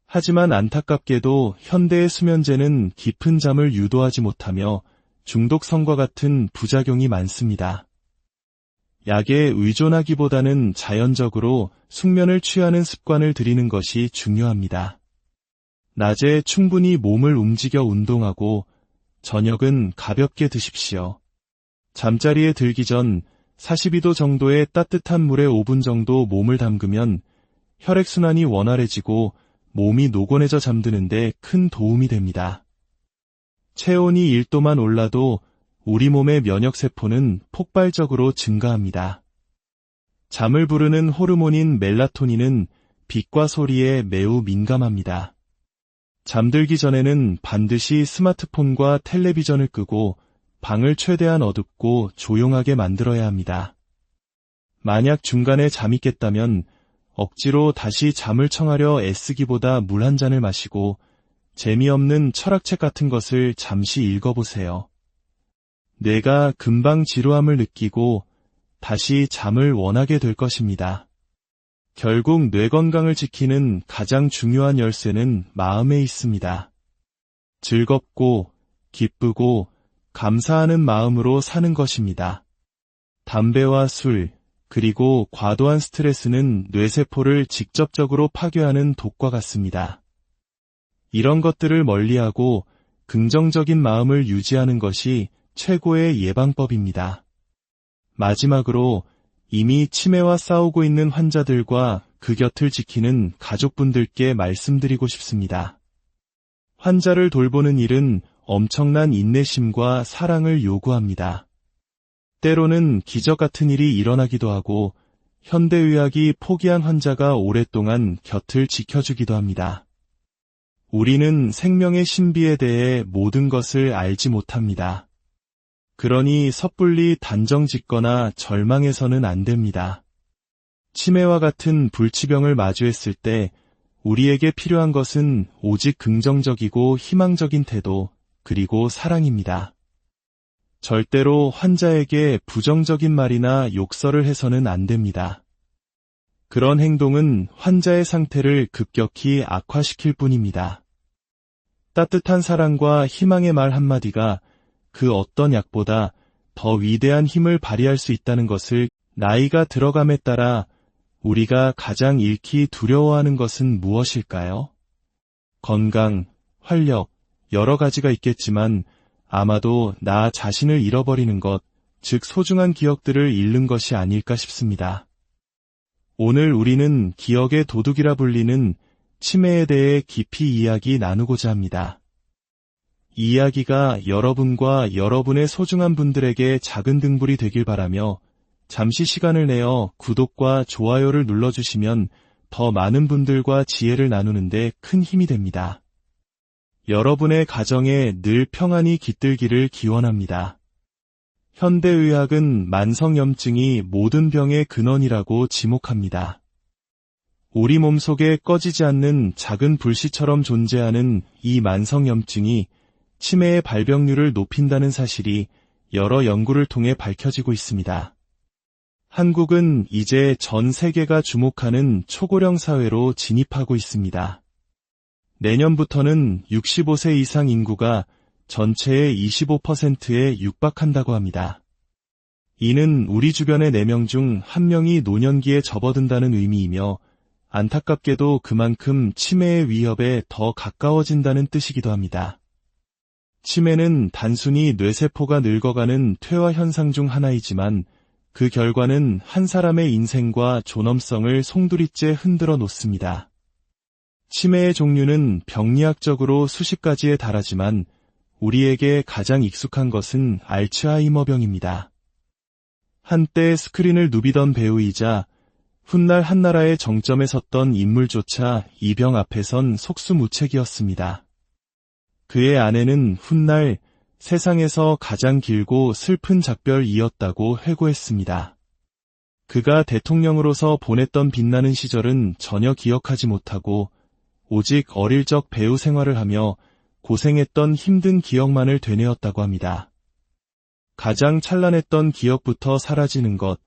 하지만 안타깝게도 현대의 수면제는 깊은 잠을 유도하지 못하며 중독성과 같은 부작용이 많습니다. 약에 의존하기보다는 자연적으로 숙면을 취하는 습관을 들이는 것이 중요합니다. 낮에 충분히 몸을 움직여 운동하고 저녁은 가볍게 드십시오. 잠자리에 들기 전 42도 정도의 따뜻한 물에 5분 정도 몸을 담그면 혈액순환이 원활해지고 몸이 노곤해져 잠드는데 큰 도움이 됩니다. 체온이 1도만 올라도 우리 몸의 면역세포는 폭발적으로 증가합니다. 잠을 부르는 호르몬인 멜라토닌은 빛과 소리에 매우 민감합니다. 잠들기 전에는 반드시 스마트폰과 텔레비전을 끄고 방을 최대한 어둡고 조용하게 만들어야 합니다. 만약 중간에 잠이 깼다면 억지로 다시 잠을 청하려 애쓰기보다 물 한 잔을 마시고 재미없는 철학책 같은 것을 잠시 읽어보세요. 뇌가 금방 지루함을 느끼고 다시 잠을 원하게 될 것입니다. 결국 뇌 건강을 지키는 가장 중요한 열쇠는 마음에 있습니다. 즐겁고 기쁘고 감사하는 마음으로 사는 것입니다. 담배와 술, 그리고 과도한 스트레스는 뇌세포를 직접적으로 파괴하는 독과 같습니다. 이런 것들을 멀리하고 긍정적인 마음을 유지하는 것이 최고의 예방법입니다. 마지막으로 이미 치매와 싸우고 있는 환자들과 그 곁을 지키는 가족분들께 말씀드리고 싶습니다. 환자를 돌보는 일은 엄청난 인내심과 사랑을 요구합니다. 때로는 기적 같은 일이 일어나기도 하고 현대의학이 포기한 환자가 오랫동안 곁을 지켜주기도 합니다. 우리는 생명의 신비에 대해 모든 것을 알지 못합니다. 그러니 섣불리 단정 짓거나 절망해서는 안 됩니다. 치매와 같은 불치병을 마주했을 때 우리에게 필요한 것은 오직 긍정적이고 희망적인 태도, 그리고 사랑입니다. 절대로 환자에게 부정적인 말이나 욕설을 해서는 안 됩니다. 그런 행동은 환자의 상태를 급격히 악화시킬 뿐입니다. 따뜻한 사랑과 희망의 말 한마디가 그 어떤 약보다 더 위대한 힘을 발휘할 수 있다는 것을 나이가 들어감에 따라 우리가 가장 잃기 두려워하는 것은 무엇일까요? 건강, 활력, 여러 가지가 있겠지만 아마도 나 자신을 잃어버리는 것, 즉 소중한 기억들을 잃는 것이 아닐까 싶습니다. 오늘 우리는 기억의 도둑이라 불리는 치매에 대해 깊이 이야기 나누고자 합니다. 이 이야기가 여러분과 여러분의 소중한 분들에게 작은 등불이 되길 바라며 잠시 시간을 내어 구독과 좋아요를 눌러주시면 더 많은 분들과 지혜를 나누는데 큰 힘이 됩니다. 여러분의 가정에 늘 평안이 깃들기를 기원합니다. 현대의학은 만성염증이 모든 병의 근원이라고 지목합니다. 우리 몸속에 꺼지지 않는 작은 불씨처럼 존재하는 이 만성염증이 치매의 발병률을 높인다는 사실이 여러 연구를 통해 밝혀지고 있습니다. 한국은 이제 전 세계가 주목하는 초고령 사회로 진입하고 있습니다. 내년부터는 65세 이상 인구가 전체의 25%에 육박한다고 합니다. 이는 우리 주변의 4명 중 1명이 노년기에 접어든다는 의미이며 안타깝게도 그만큼 치매의 위협에 더 가까워진다는 뜻이기도 합니다. 치매는 단순히 뇌세포가 늙어가는 퇴화 현상 중 하나이지만 그 결과는 한 사람의 인생과 존엄성을 송두리째 흔들어 놓습니다. 치매의 종류는 병리학적으로 수십 가지에 달하지만 우리에게 가장 익숙한 것은 알츠하이머병입니다. 한때 스크린을 누비던 배우이자 훗날 한나라의 정점에 섰던 인물조차 이 병 앞에선 속수무책이었습니다. 그의 아내는 훗날 세상에서 가장 길고 슬픈 작별이었다고 회고했습니다. 그가 대통령으로서 보냈던 빛나는 시절은 전혀 기억하지 못하고 오직 어릴 적 배우 생활을 하며 고생했던 힘든 기억만을 되뇌었다고 합니다. 가장 찬란했던 기억부터 사라지는 것,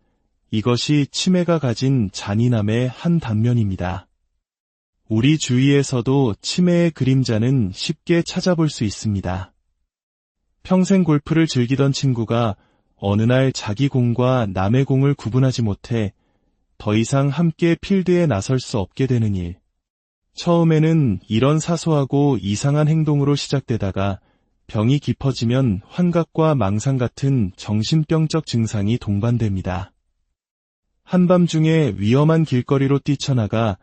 이것이 치매가 가진 잔인함의 한 단면입니다. 우리 주위에서도 치매의 그림자는 쉽게 찾아볼 수 있습니다. 평생 골프를 즐기던 친구가 어느 날 자기 공과 남의 공을 구분하지 못해 더 이상 함께 필드에 나설 수 없게 되는 일. 처음에는 이런 사소하고 이상한 행동으로 시작되다가 병이 깊어지면 환각과 망상 같은 정신병적 증상이 동반됩니다. 한밤중에 위험한 길거리로 뛰쳐나가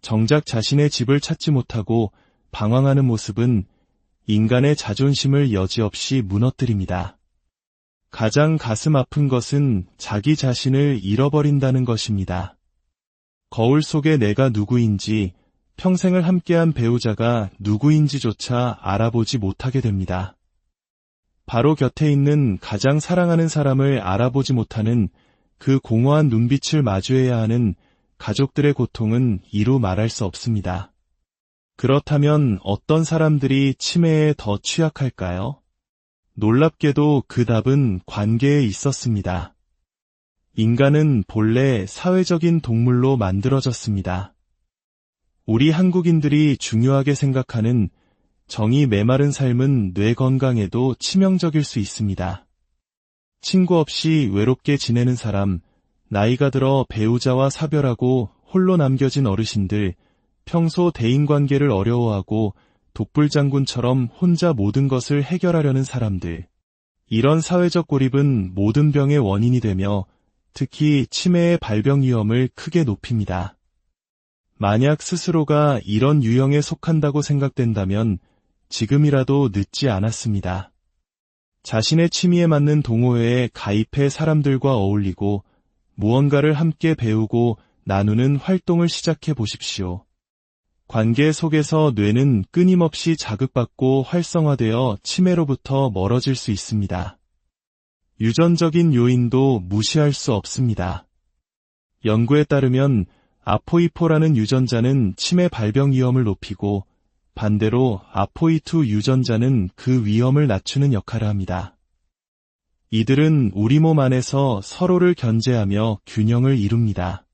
정작 자신의 집을 찾지 못하고 방황하는 모습은 인간의 자존심을 여지없이 무너뜨립니다. 가장 가슴 아픈 것은 자기 자신을 잃어버린다는 것입니다. 거울 속에 내가 누구인지, 평생을 함께한 배우자가 누구인지조차 알아보지 못하게 됩니다. 바로 곁에 있는 가장 사랑하는 사람을 알아보지 못하는 그 공허한 눈빛을 마주해야 하는 가족들의 고통은 이루 말할 수 없습니다. 그렇다면 어떤 사람들이 치매에 더 취약할까요? 놀랍게도 그 답은 관계에 있었습니다. 인간은 본래 사회적인 동물로 만들어졌습니다. 우리 한국인들이 중요하게 생각하는 정이 메마른 삶은 뇌 건강에도 치명적일 수 있습니다. 친구 없이 외롭게 지내는 사람, 나이가 들어 배우자와 사별하고 홀로 남겨진 어르신들, 평소 대인관계를 어려워하고 독불장군처럼 혼자 모든 것을 해결하려는 사람들. 이런 사회적 고립은 모든 병의 원인이 되며 특히 치매의 발병 위험을 크게 높입니다. 만약 스스로가 이런 유형에 속한다고 생각된다면 지금이라도 늦지 않았습니다. 자신의 취미에 맞는 동호회에 가입해 사람들과 어울리고 무언가를 함께 배우고 나누는 활동을 시작해 보십시오. 관계 속에서 뇌는 끊임없이 자극받고 활성화되어 치매로부터 멀어질 수 있습니다. 유전적인 요인도 무시할 수 없습니다. 연구에 따르면 아포이4라는 유전자는 치매 발병 위험을 높이고 반대로 아포이2 유전자는 그 위험을 낮추는 역할을 합니다. 이들은 우리 몸 안에서 서로를 견제하며 균형을 이룹니다.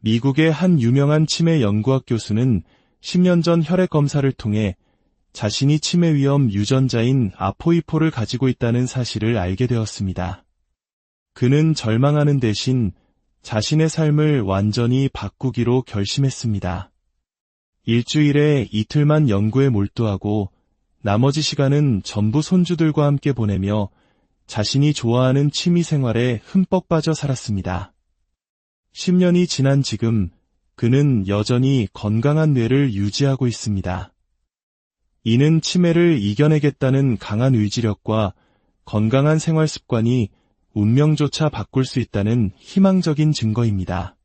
미국의 한 유명한 치매 연구학 교수는 10년 전 혈액 검사를 통해 자신이 치매 위험 유전자인 아포이4를 가지고 있다는 사실을 알게 되었습니다. 그는 절망하는 대신 자신의 삶을 완전히 바꾸기로 결심했습니다. 일주일에 이틀만 연구에 몰두하고 나머지 시간은 전부 손주들과 함께 보내며 자신이 좋아하는 취미 생활에 흠뻑 빠져 살았습니다. 10년이 지난 지금 그는 여전히 건강한 뇌를 유지하고 있습니다. 이는 치매를 이겨내겠다는 강한 의지력과 건강한 생활 습관이 운명조차 바꿀 수 있다는 희망적인 증거입니다.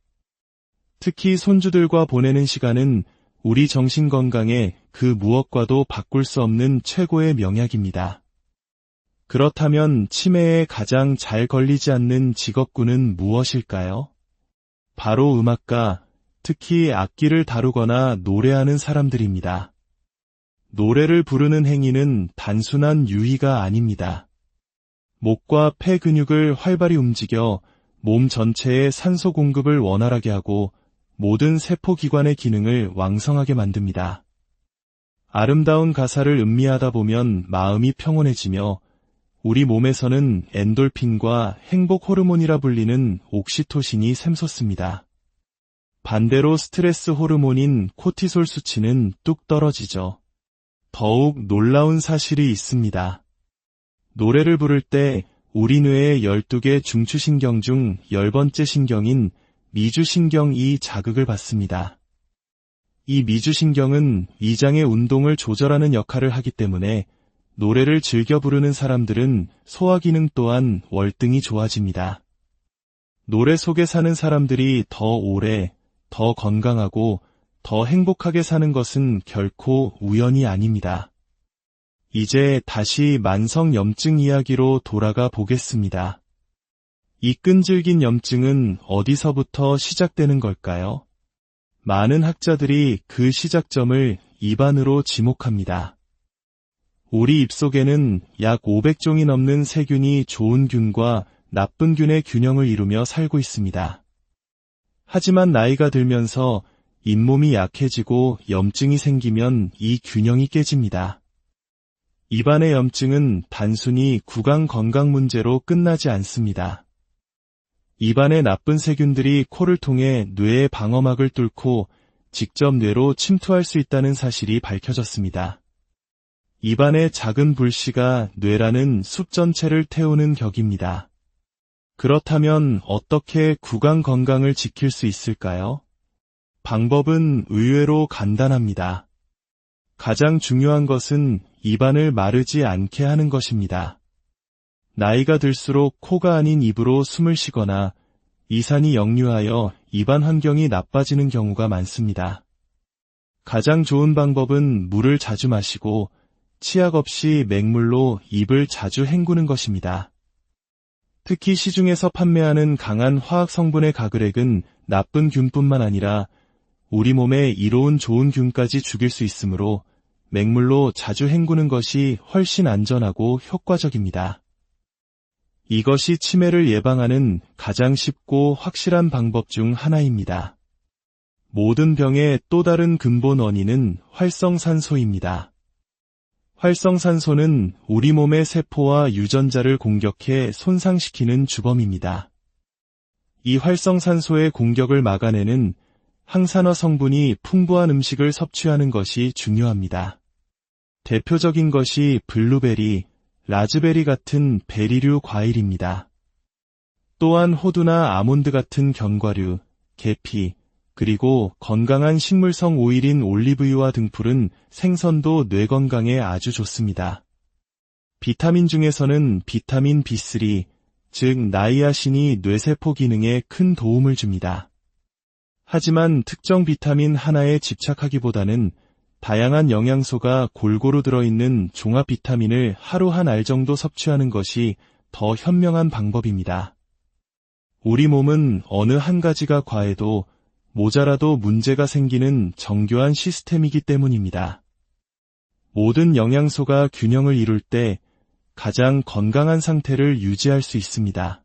특히 손주들과 보내는 시간은 우리 정신 건강에 그 무엇과도 바꿀 수 없는 최고의 명약입니다. 그렇다면 치매에 가장 잘 걸리지 않는 직업군은 무엇일까요? 바로 음악가, 특히 악기를 다루거나 노래하는 사람들입니다. 노래를 부르는 행위는 단순한 유희가 아닙니다. 목과 폐 근육을 활발히 움직여 몸 전체의 산소 공급을 원활하게 하고 모든 세포기관의 기능을 왕성하게 만듭니다. 아름다운 가사를 음미하다 보면 마음이 평온해지며 우리 몸에서는 엔돌핀과 행복 호르몬이라 불리는 옥시토신이 샘솟습니다. 반대로 스트레스 호르몬인 코티솔 수치는 뚝 떨어지죠. 더욱 놀라운 사실이 있습니다. 노래를 부를 때 우리 뇌의 12개 중추신경 중 10번째 신경인 미주신경이 자극을 받습니다. 이 미주신경은 위장의 운동을 조절하는 역할을 하기 때문에 노래를 즐겨 부르는 사람들은 소화기능 또한 월등히 좋아집니다. 노래 속에 사는 사람들이 더 오래, 더 건강하고 더 행복하게 사는 것은 결코 우연이 아닙니다. 이제 다시 만성염증 이야기로 돌아가 보겠습니다. 이 끈질긴 염증은 어디서부터 시작되는 걸까요? 많은 학자들이 그 시작점을 입안으로 지목합니다. 우리 입속에는 약 500종이 넘는 세균이 좋은 균과 나쁜 균의 균형을 이루며 살고 있습니다. 하지만 나이가 들면서 잇몸이 약해지고 염증이 생기면 이 균형이 깨집니다. 입안의 염증은 단순히 구강 건강 문제로 끝나지 않습니다. 입안의 나쁜 세균들이 코를 통해 뇌의 방어막을 뚫고 직접 뇌로 침투할 수 있다는 사실이 밝혀졌습니다. 입안의 작은 불씨가 뇌라는 숲 전체를 태우는 격입니다. 그렇다면 어떻게 구강 건강을 지킬 수 있을까요? 방법은 의외로 간단합니다. 가장 중요한 것은 입안을 마르지 않게 하는 것입니다. 나이가 들수록 코가 아닌 입으로 숨을 쉬거나 이산이 역류하여 입안 환경이 나빠지는 경우가 많습니다. 가장 좋은 방법은 물을 자주 마시고 치약 없이 맹물로 입을 자주 헹구는 것입니다. 특히 시중에서 판매하는 강한 화학 성분의 가글액은 나쁜 균뿐만 아니라 우리 몸에 이로운 좋은 균까지 죽일 수 있으므로 맹물로 자주 헹구는 것이 훨씬 안전하고 효과적입니다. 이것이 치매를 예방하는 가장 쉽고 확실한 방법 중 하나입니다. 모든 병의 또 다른 근본 원인은 활성산소입니다. 활성산소는 우리 몸의 세포와 유전자를 공격해 손상시키는 주범입니다. 이 활성산소의 공격을 막아내는 항산화 성분이 풍부한 음식을 섭취하는 것이 중요합니다. 대표적인 것이 블루베리, 라즈베리 같은 베리류 과일입니다. 또한 호두나 아몬드 같은 견과류, 계피, 그리고 건강한 식물성 오일인 올리브유와 등풀은 생선도 뇌 건강에 아주 좋습니다. 비타민 중에서는 비타민 B3, 즉 나이아신이 뇌세포 기능에 큰 도움을 줍니다. 하지만 특정 비타민 하나에 집착하기보다는 다양한 영양소가 골고루 들어있는 종합 비타민을 하루 한 알 정도 섭취하는 것이 더 현명한 방법입니다. 우리 몸은 어느 한 가지가 과해도 모자라도 문제가 생기는 정교한 시스템이기 때문입니다. 모든 영양소가 균형을 이룰 때 가장 건강한 상태를 유지할 수 있습니다.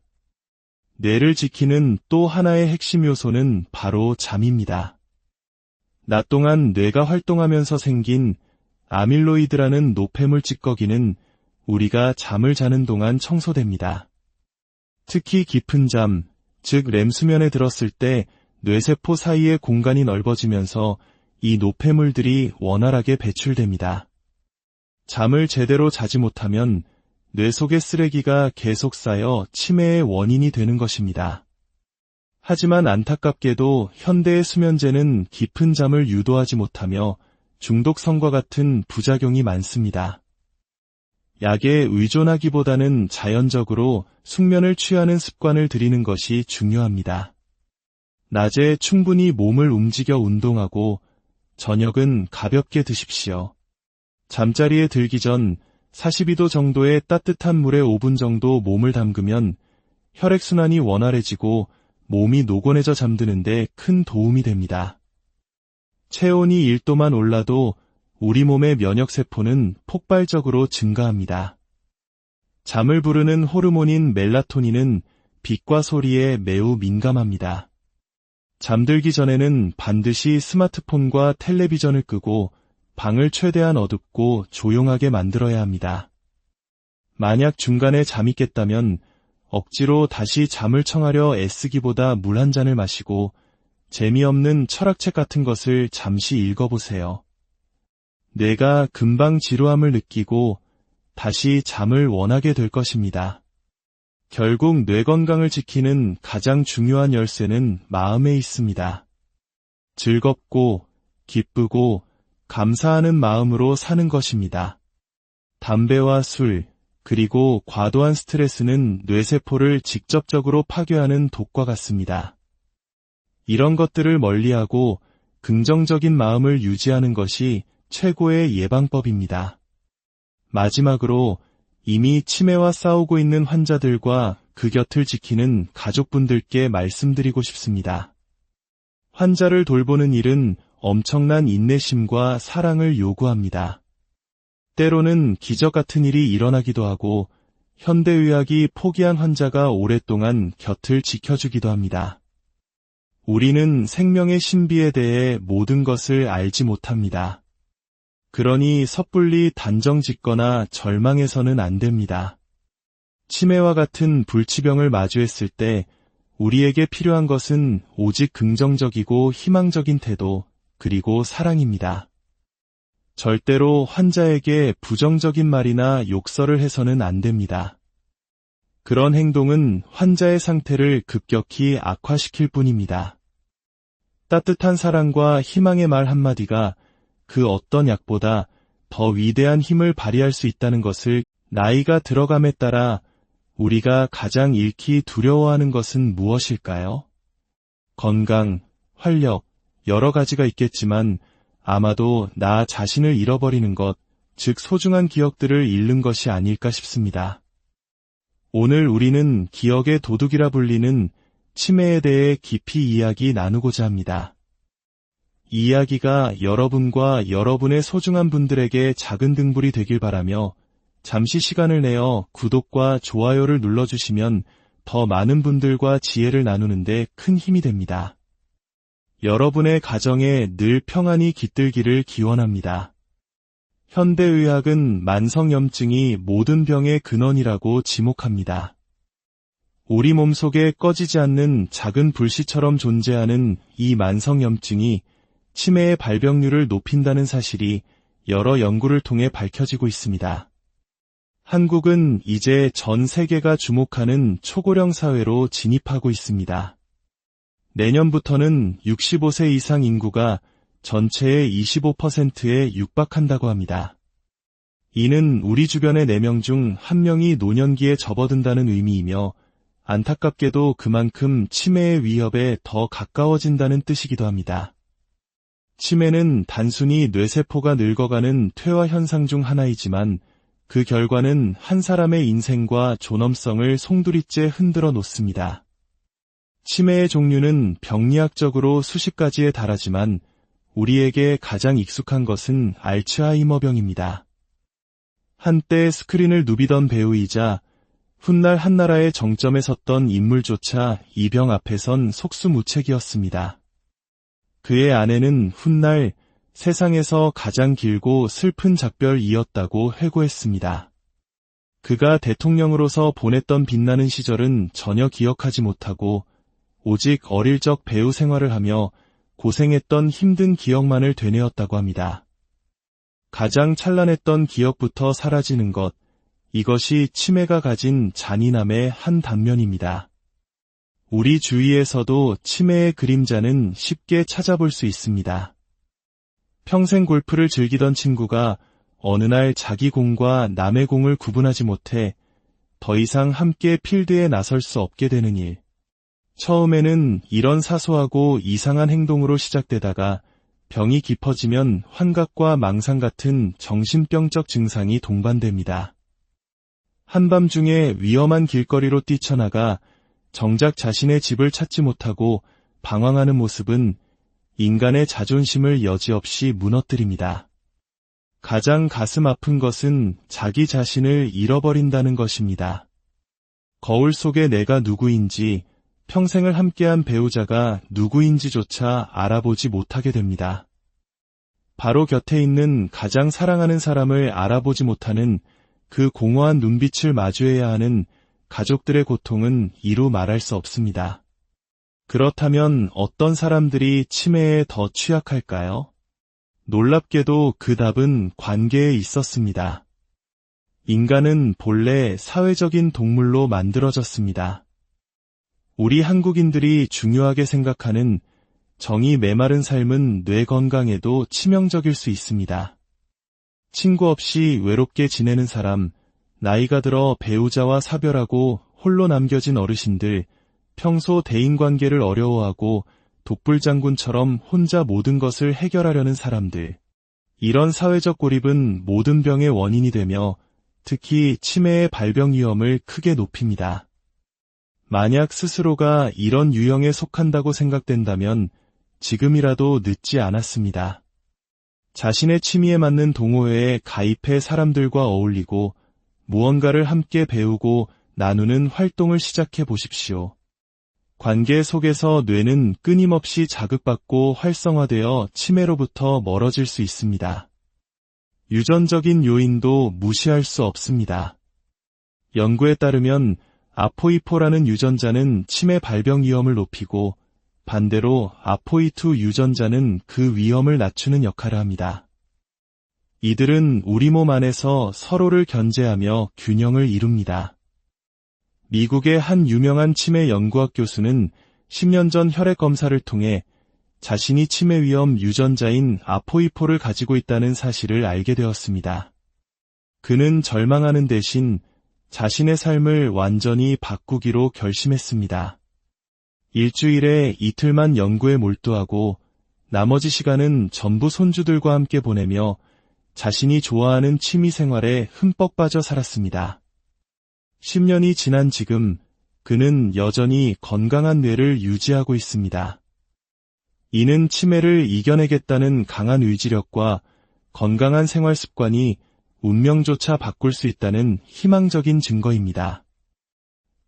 뇌를 지키는 또 하나의 핵심 요소는 바로 잠입니다. 낮 동안 뇌가 활동하면서 생긴 아밀로이드라는 노폐물 찌꺼기는 우리가 잠을 자는 동안 청소됩니다. 특히 깊은 잠, 즉 렘수면에 들었을 때 뇌세포 사이의 공간이 넓어지면서 이 노폐물들이 원활하게 배출됩니다. 잠을 제대로 자지 못하면 뇌 속의 쓰레기가 계속 쌓여 치매의 원인이 되는 것입니다. 하지만 안타깝게도 현대의 수면제는 깊은 잠을 유도하지 못하며 중독성과 같은 부작용이 많습니다. 약에 의존하기보다는 자연적으로 숙면을 취하는 습관을 들이는 것이 중요합니다. 낮에 충분히 몸을 움직여 운동하고 저녁은 가볍게 드십시오. 잠자리에 들기 전 42도 정도의 따뜻한 물에 5분 정도 몸을 담그면 혈액순환이 원활해지고 몸이 노곤해져 잠드는데 큰 도움이 됩니다. 체온이 1도만 올라도 우리 몸의 면역세포는 폭발적으로 증가합니다. 잠을 부르는 호르몬인 멜라토닌은 빛과 소리에 매우 민감합니다. 잠들기 전에는 반드시 스마트폰과 텔레비전을 끄고 방을 최대한 어둡고 조용하게 만들어야 합니다. 만약 중간에 잠이 깼다면 억지로 다시 잠을 청하려 애쓰기보다 물 한 잔을 마시고 재미없는 철학책 같은 것을 잠시 읽어보세요. 뇌가 금방 지루함을 느끼고 다시 잠을 원하게 될 것입니다. 결국 뇌 건강을 지키는 가장 중요한 열쇠는 마음에 있습니다. 즐겁고 기쁘고 감사하는 마음으로 사는 것입니다. 담배와 술, 그리고 과도한 스트레스는 뇌세포를 직접적으로 파괴하는 독과 같습니다. 이런 것들을 멀리하고 긍정적인 마음을 유지하는 것이 최고의 예방법입니다. 마지막으로 이미 치매와 싸우고 있는 환자들과 그 곁을 지키는 가족분들께 말씀드리고 싶습니다. 환자를 돌보는 일은 엄청난 인내심과 사랑을 요구합니다. 때로는 기적 같은 일이 일어나기도 하고 현대의학이 포기한 환자가 오랫동안 곁을 지켜주기도 합니다. 우리는 생명의 신비에 대해 모든 것을 알지 못합니다. 그러니 섣불리 단정 짓거나 절망해서는 안 됩니다. 치매와 같은 불치병을 마주했을 때 우리에게 필요한 것은 오직 긍정적이고 희망적인 태도, 그리고 사랑입니다. 절대로 환자에게 부정적인 말이나 욕설을 해서는 안 됩니다. 그런 행동은 환자의 상태를 급격히 악화시킬 뿐입니다. 따뜻한 사랑과 희망의 말 한마디가 그 어떤 약보다 더 위대한 힘을 발휘할 수 있다는 것을 나이가 들어감에 따라 우리가 가장 잃기 두려워하는 것은 무엇일까요? 건강, 활력, 여러 가지가 있겠지만 아마도 나 자신을 잃어버리는 것, 즉 소중한 기억들을 잃는 것이 아닐까 싶습니다. 오늘 우리는 기억의 도둑이라 불리는 치매에 대해 깊이 이야기 나누고자 합니다. 이 이야기가 여러분과 여러분의 소중한 분들에게 작은 등불이 되길 바라며 잠시 시간을 내어 구독과 좋아요를 눌러주시면 더 많은 분들과 지혜를 나누는데 큰 힘이 됩니다. 여러분의 가정에 늘 평안이 깃들기를 기원합니다. 현대의학은 만성염증이 모든 병의 근원이라고 지목합니다. 우리 몸속에 꺼지지 않는 작은 불씨처럼 존재하는 이 만성염증이 치매의 발병률을 높인다는 사실이 여러 연구를 통해 밝혀지고 있습니다. 한국은 이제 전 세계가 주목하는 초고령 사회로 진입하고 있습니다. 내년부터는 65세 이상 인구가 전체의 25%에 육박한다고 합니다. 이는 우리 주변의 4명 중 1명이 노년기에 접어든다는 의미이며 안타깝게도 그만큼 치매의 위협에 더 가까워진다는 뜻이기도 합니다. 치매는 단순히 뇌세포가 늙어가는 퇴화 현상 중 하나이지만 그 결과는 한 사람의 인생과 존엄성을 송두리째 흔들어 놓습니다. 치매의 종류는 병리학적으로 수십 가지에 달하지만 우리에게 가장 익숙한 것은 알츠하이머병입니다. 한때 스크린을 누비던 배우이자 훗날 한나라의 정점에 섰던 인물조차 이 병 앞에선 속수무책이었습니다. 그의 아내는 훗날 세상에서 가장 길고 슬픈 작별이었다고 회고했습니다. 그가 대통령으로서 보냈던 빛나는 시절은 전혀 기억하지 못하고 오직 어릴 적 배우 생활을 하며 고생했던 힘든 기억만을 되뇌었다고 합니다. 가장 찬란했던 기억부터 사라지는 것, 이것이 치매가 가진 잔인함의 한 단면입니다. 우리 주위에서도 치매의 그림자는 쉽게 찾아볼 수 있습니다. 평생 골프를 즐기던 친구가 어느 날 자기 공과 남의 공을 구분하지 못해 더 이상 함께 필드에 나설 수 없게 되는 일. 처음에는 이런 사소하고 이상한 행동으로 시작되다가 병이 깊어지면 환각과 망상 같은 정신병적 증상이 동반됩니다. 한밤중에 위험한 길거리로 뛰쳐나가 정작 자신의 집을 찾지 못하고 방황하는 모습은 인간의 자존심을 여지없이 무너뜨립니다. 가장 가슴 아픈 것은 자기 자신을 잃어버린다는 것입니다. 거울 속의 내가 누구인지, 평생을 함께한 배우자가 누구인지조차 알아보지 못하게 됩니다. 바로 곁에 있는 가장 사랑하는 사람을 알아보지 못하는 그 공허한 눈빛을 마주해야 하는 가족들의 고통은 이루 말할 수 없습니다. 그렇다면 어떤 사람들이 치매에 더 취약할까요? 놀랍게도 그 답은 관계에 있었습니다. 인간은 본래 사회적인 동물로 만들어졌습니다. 우리 한국인들이 중요하게 생각하는 정이 메마른 삶은 뇌 건강에도 치명적일 수 있습니다. 친구 없이 외롭게 지내는 사람, 나이가 들어 배우자와 사별하고 홀로 남겨진 어르신들, 평소 대인관계를 어려워하고 독불장군처럼 혼자 모든 것을 해결하려는 사람들. 이런 사회적 고립은 모든 병의 원인이 되며 특히 치매의 발병 위험을 크게 높입니다. 만약 스스로가 이런 유형에 속한다고 생각된다면 지금이라도 늦지 않았습니다. 자신의 취미에 맞는 동호회에 가입해 사람들과 어울리고 무언가를 함께 배우고 나누는 활동을 시작해 보십시오. 관계 속에서 뇌는 끊임없이 자극받고 활성화되어 치매로부터 멀어질 수 있습니다. 유전적인 요인도 무시할 수 없습니다. 연구에 따르면 아포이4라는 유전자는 치매 발병 위험을 높이고 반대로 아포이2 유전자는 그 위험을 낮추는 역할을 합니다. 이들은 우리 몸 안에서 서로를 견제하며 균형을 이룹니다. 미국의 한 유명한 치매 연구학 교수는 10년 전 혈액 검사를 통해 자신이 치매 위험 유전자인 아포이4를 가지고 있다는 사실을 알게 되었습니다. 그는 절망하는 대신 자신의 삶을 완전히 바꾸기로 결심했습니다. 일주일에 이틀만 연구에 몰두하고 나머지 시간은 전부 손주들과 함께 보내며 자신이 좋아하는 취미 생활에 흠뻑 빠져 살았습니다. 10년이 지난 지금 그는 여전히 건강한 뇌를 유지하고 있습니다. 이는 치매를 이겨내겠다는 강한 의지력과 건강한 생활 습관이 운명조차 바꿀 수 있다는 희망적인 증거입니다.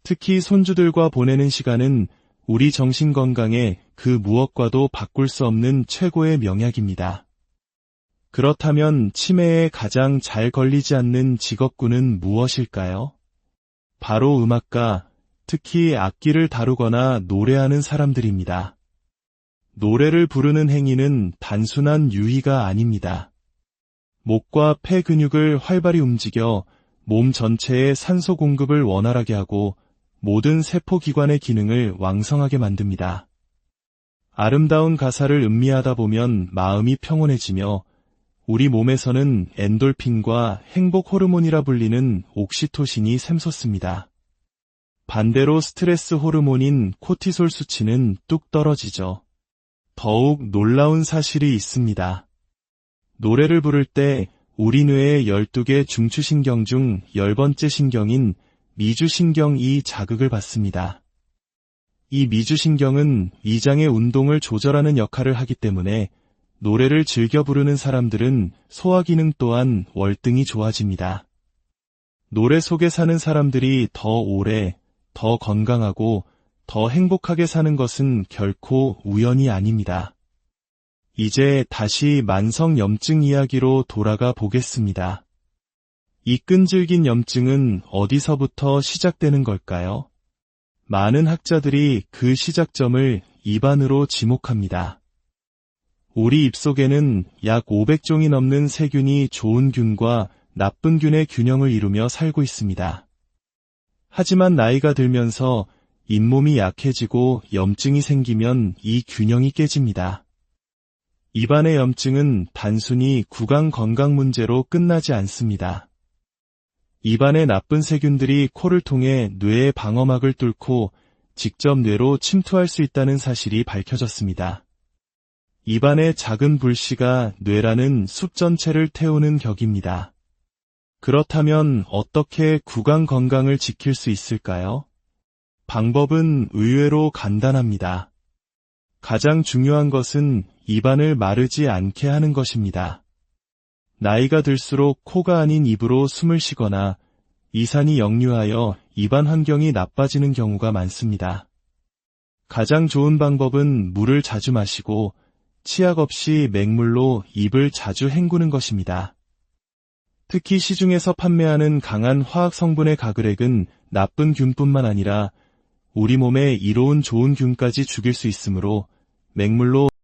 특히 손주들과 보내는 시간은 우리 정신 건강에 그 무엇과도 바꿀 수 없는 최고의 명약입니다. 그렇다면 치매에 가장 잘 걸리지 않는 직업군은 무엇일까요? 바로 음악가, 특히 악기를 다루거나 노래하는 사람들입니다. 노래를 부르는 행위는 단순한 유희가 아닙니다. 목과 폐 근육을 활발히 움직여 몸 전체의 산소 공급을 원활하게 하고 모든 세포기관의 기능을 왕성하게 만듭니다. 아름다운 가사를 음미하다 보면 마음이 평온해지며 우리 몸에서는 엔돌핀과 행복 호르몬이라 불리는 옥시토신이 샘솟습니다. 반대로 스트레스 호르몬인 코티솔 수치는 뚝 떨어지죠. 더욱 놀라운 사실이 있습니다. 노래를 부를 때 우리 뇌의 12개 중추신경 중 10번째 신경인 미주신경이 자극을 받습니다. 이 미주신경은 위장의 운동을 조절하는 역할을 하기 때문에 노래를 즐겨 부르는 사람들은 소화기능 또한 월등히 좋아집니다. 노래 속에 사는 사람들이 더 오래, 더 건강하고 더 행복하게 사는 것은 결코 우연이 아닙니다. 이제 다시 만성염증 이야기로 돌아가 보겠습니다. 이 끈질긴 염증은 어디서부터 시작되는 걸까요? 많은 학자들이 그 시작점을 입안으로 지목합니다. 우리 입속에는 약 500종이 넘는 세균이 좋은 균과 나쁜 균의 균형을 이루며 살고 있습니다. 하지만 나이가 들면서 잇몸이 약해지고 염증이 생기면 이 균형이 깨집니다. 입안의 염증은 단순히 구강 건강 문제로 끝나지 않습니다. 입안의 나쁜 세균들이 코를 통해 뇌의 방어막을 뚫고 직접 뇌로 침투할 수 있다는 사실이 밝혀졌습니다. 입안의 작은 불씨가 뇌라는 숲 전체를 태우는 격입니다. 그렇다면 어떻게 구강 건강을 지킬 수 있을까요? 방법은 의외로 간단합니다. 가장 중요한 것은 입안을 마르지 않게 하는 것입니다. 나이가 들수록 코가 아닌 입으로 숨을 쉬거나 이산이 역류하여 입안 환경이 나빠지는 경우가 많습니다. 가장 좋은 방법은 물을 자주 마시고 치약 없이 맹물로 입을 자주 헹구는 것입니다. 특히 시중에서 판매하는 강한 화학 성분의 가글액은 나쁜 균뿐만 아니라 우리 몸에 이로운 좋은 균까지 죽일 수 있으므로 맹물로